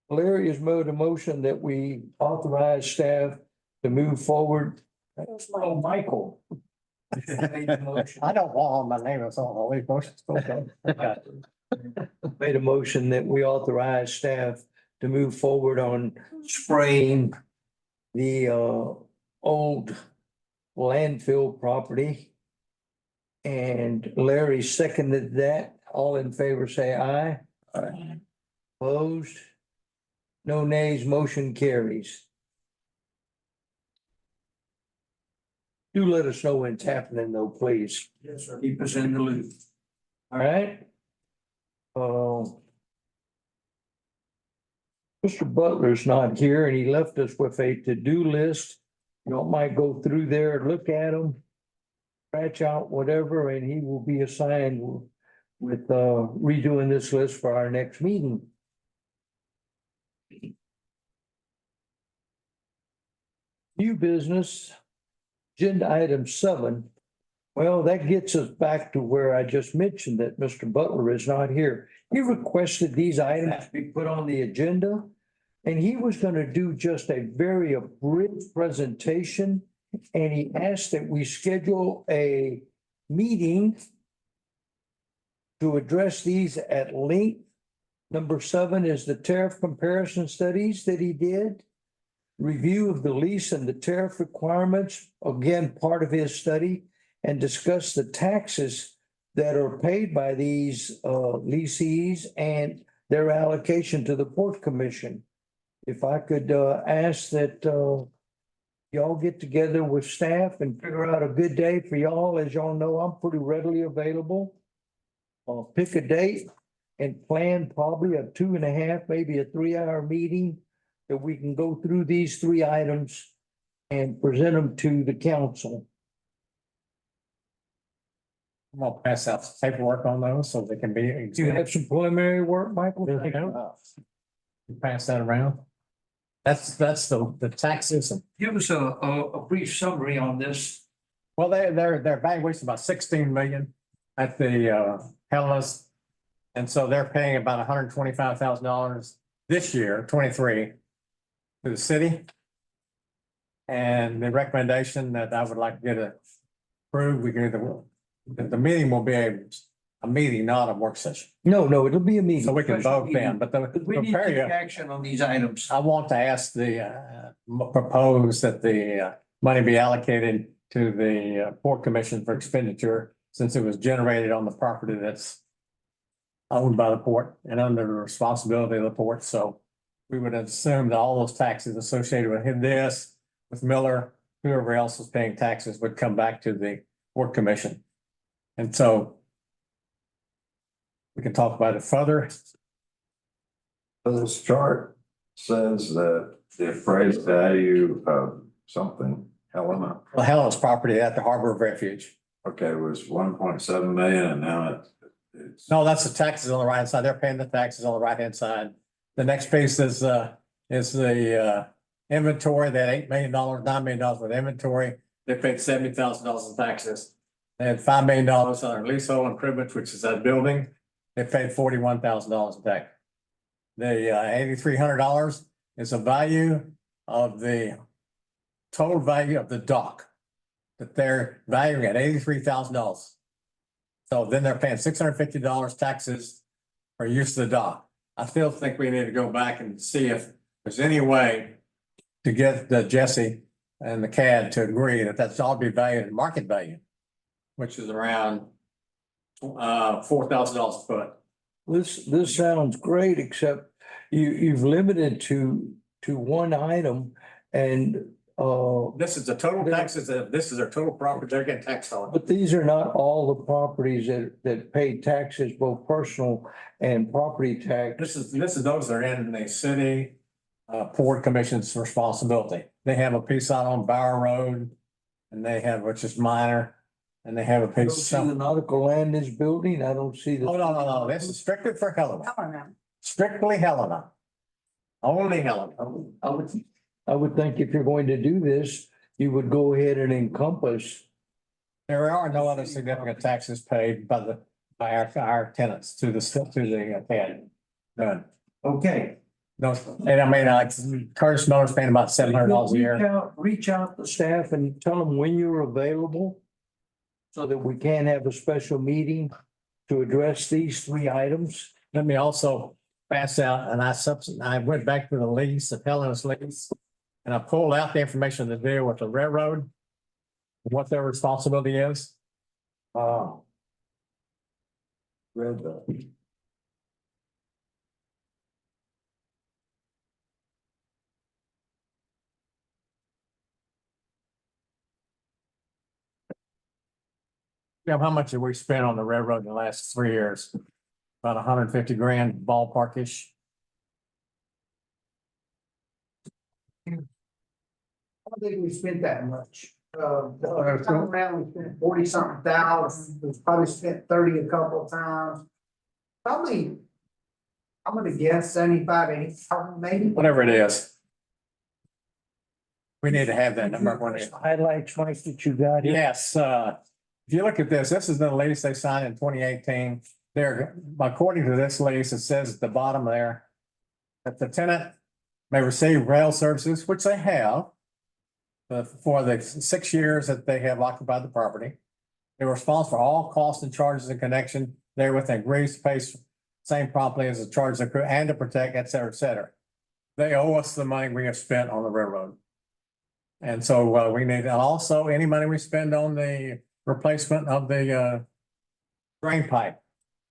Larry has made a motion that we authorize staff to move forward. Oh, Michael. Made the motion. I don't want my name on all these motions. Okay. Made a motion that we authorize staff to move forward on spraying the old landfill property. And Larry seconded that. All in favor, say aye. Aye. Opposed? No nays, motion carries. Do let us know when it's happening though, please. Yes, sir. Keep us in the loop. All right? Mr. Butler's not here and he left us with a to-do list. Y'all might go through there, look at them, scratch out whatever, and he will be assigned with redoing this list for our next meeting. New business, agenda item 7. Well, that gets us back to where I just mentioned that Mr. Butler is not here. He requested these items be put on the agenda. And he was gonna do just a very abridged presentation. And he asked that we schedule a meeting to address these at length. Number 7 is the tariff comparison studies that he did. Review of the lease and the tariff requirements, again, part of his study, and discuss the taxes that are paid by these leasees and their allocation to the Port Commission. If I could ask that y'all get together with staff and figure out a good day for y'all. As y'all know, I'm pretty readily available. Pick a date and plan probably a 2.5, maybe a 3-hour meeting that we can go through these 3 items and present them to the council. I'm gonna pass out some paperwork on those so they can be. Do you have some preliminary work, Michael? Pass that around. That's the taxes. Give us a brief summary on this. Well, their valuation about 16 million at the Hellas. And so they're paying about $125,000 this year, 23, to the city. And the recommendation that I would like to get approved, we can either, the meeting will be a meeting, not a work session. No, it'll be a meeting. So we can vote then, but We need to prepare take you. action on these items. I want to ask propose that the money be allocated to the Port Commission for expenditure, since it was generated on the property that's owned by the port and under the responsibility of the port. So we would assume that all those taxes associated with this, with Miller, whoever else was paying taxes, would come back to the Port Commission. And so we can talk about it further. This chart says that the appraised value of something, Helena, Well, Helen's property at the Harbor of Refuge. okay, was 1.7 million and now it's. No, that's the taxes on the right hand side. They're paying the taxes on the right hand side. The next piece is the inventory, that $8 million, $9 million worth of inventory. They paid $70,000 in taxes. They had $5 million on their leasehold improvements, which is that building. They paid $41,000 in tax. The $8,300 is the value of the total value of the dock that they're valuing at $83,000. So then they're paying $650 taxes for use of the dock. I still think we need to go back and see if there's any way to get the Jesse and the CAD to agree that that's all be valued at market value, which is around $4,000 a foot. This sounds great, except you've limited to one item and This is the total taxes, this is their total property, they're getting taxed on it. but these are not all the properties that pay taxes, both personal and property tax. This is those that are in the city, Port Commission's responsibility. They have a piece out on Bower Road, and they have, which is minor, and they have a I don't piece. see the nautical land is building. I don't see the. Oh, no, this is strictly for Helena, Helena. strictly Helena. Only Helena. I would think if you're going to do this, you would go ahead and encompass. There are no other significant taxes paid by our tenants to the CAD. None. Okay. No, and I mean, Curtis Miller's paying about $700 a year. Reach out to staff and tell them when you're available so that we can have a special meeting to address these 3 items. Let me also pass out, and I went back to the lease, the Helena's lease, and I pulled out the information to deal with the railroad, what their responsibility is. Read that. Yeah, how much have we spent on the railroad in the last 3 years? About 150 grand ballparkish. I don't think we spent that much. The time around, we spent 40-something thousand, we've probably spent 30 a couple of times. Probably, I'm gonna guess 75, 80,000 maybe. Whatever it is. We need to have that number one. Highlights, Mike, that you got here. Yes, if you look at this is the lease they signed in 2018. There, according to this lease, it says at the bottom there that the tenant may receive rail services, which they have, for the 6 years that they have occupied the property. They're responsible for all costs and charges in connection they're within agrees to pay same promptly as the charge of crew and to protect, et cetera, et cetera. They owe us the money we have spent on the railroad. And so we need, and also any money we spend on the replacement of the drain pipe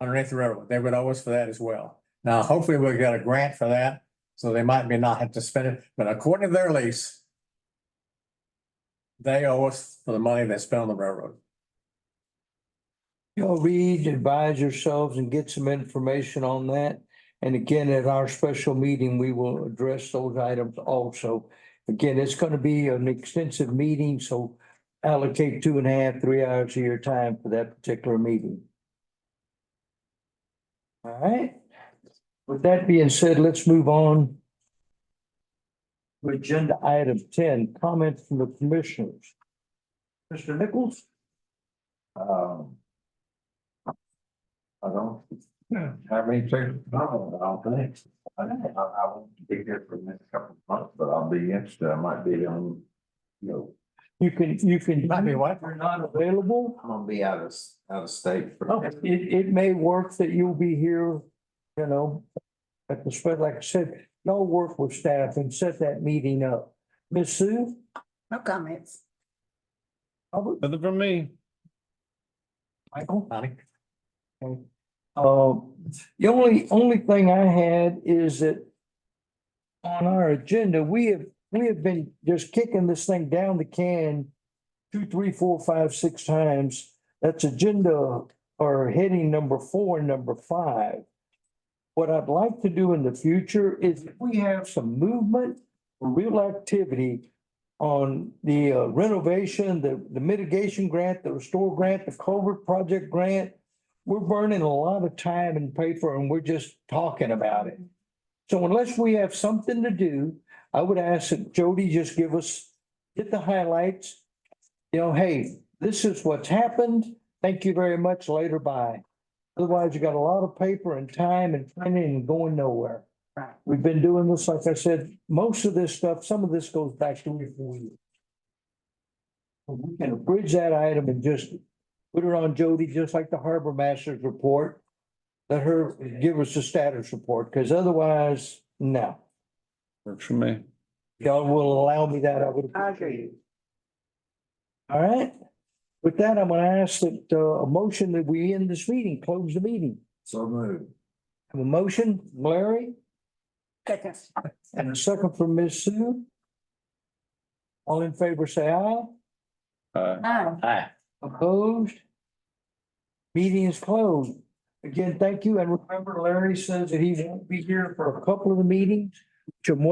underneath the railroad, they would owe us for that as well. Now, hopefully we'll get a grant for that, so they might be not have to spend it, but according to their lease, they owe us for the money they spent on the railroad. Y'all read, advise yourselves and get some information on that. And again, at our special meeting, we will address those items also. Again, it's gonna be an extensive meeting, so allocate 2.5, 3 hours of your time for that particular meeting. All right. With that being said, let's move on. To agenda item 10, comments from the commissioners. Mr. Nichols? I don't have anything, I don't think. I won't be here for the next couple of months, but I'll be interested. I might be on, You can. Might be what? You're not available. I'm gonna be out of state. for- It may work that you'll be here, you know, at the spread, like I said, y'all work with staff and set that meeting up. Miss Sue? No comments. Robert? Nothing from me. Michael? Connie? The only thing I had is that on our agenda, we have been just kicking this thing down the can 2, 3, 4, 5, 6 times. That's agenda or heading number 4 and number 5. What I'd like to do in the future is if we have some movement, real activity on the renovation, the mitigation grant, the restore grant, the culvert project grant. We're burning a lot of time and paper and we're just talking about it. So unless we have something to do, I would ask that Jody just get the highlights. You know, hey, this is what's happened. Thank you very much. Later, bye. Otherwise, you got a lot of paper and time and planning and going nowhere. Right. We've been doing this, like I said, most of this stuff, some of this goes back 3 or 4 years. We can bridge that item and just put it on Jody, just like the harbor master's report. Let her give us a status report, because otherwise, no. Works for me. Y'all will allow me that, I would appreciate it. All right. With that, I'm gonna ask that a motion that we end this meeting, close the meeting. So moved. Have a motion, Larry, Second. and a second from Ms. Sue. All in favor, say aye. Aye. Aye. Opposed? Meeting is closed. Again, thank you. And remember, Larry says that he won't be here for a couple of the meetings, which are more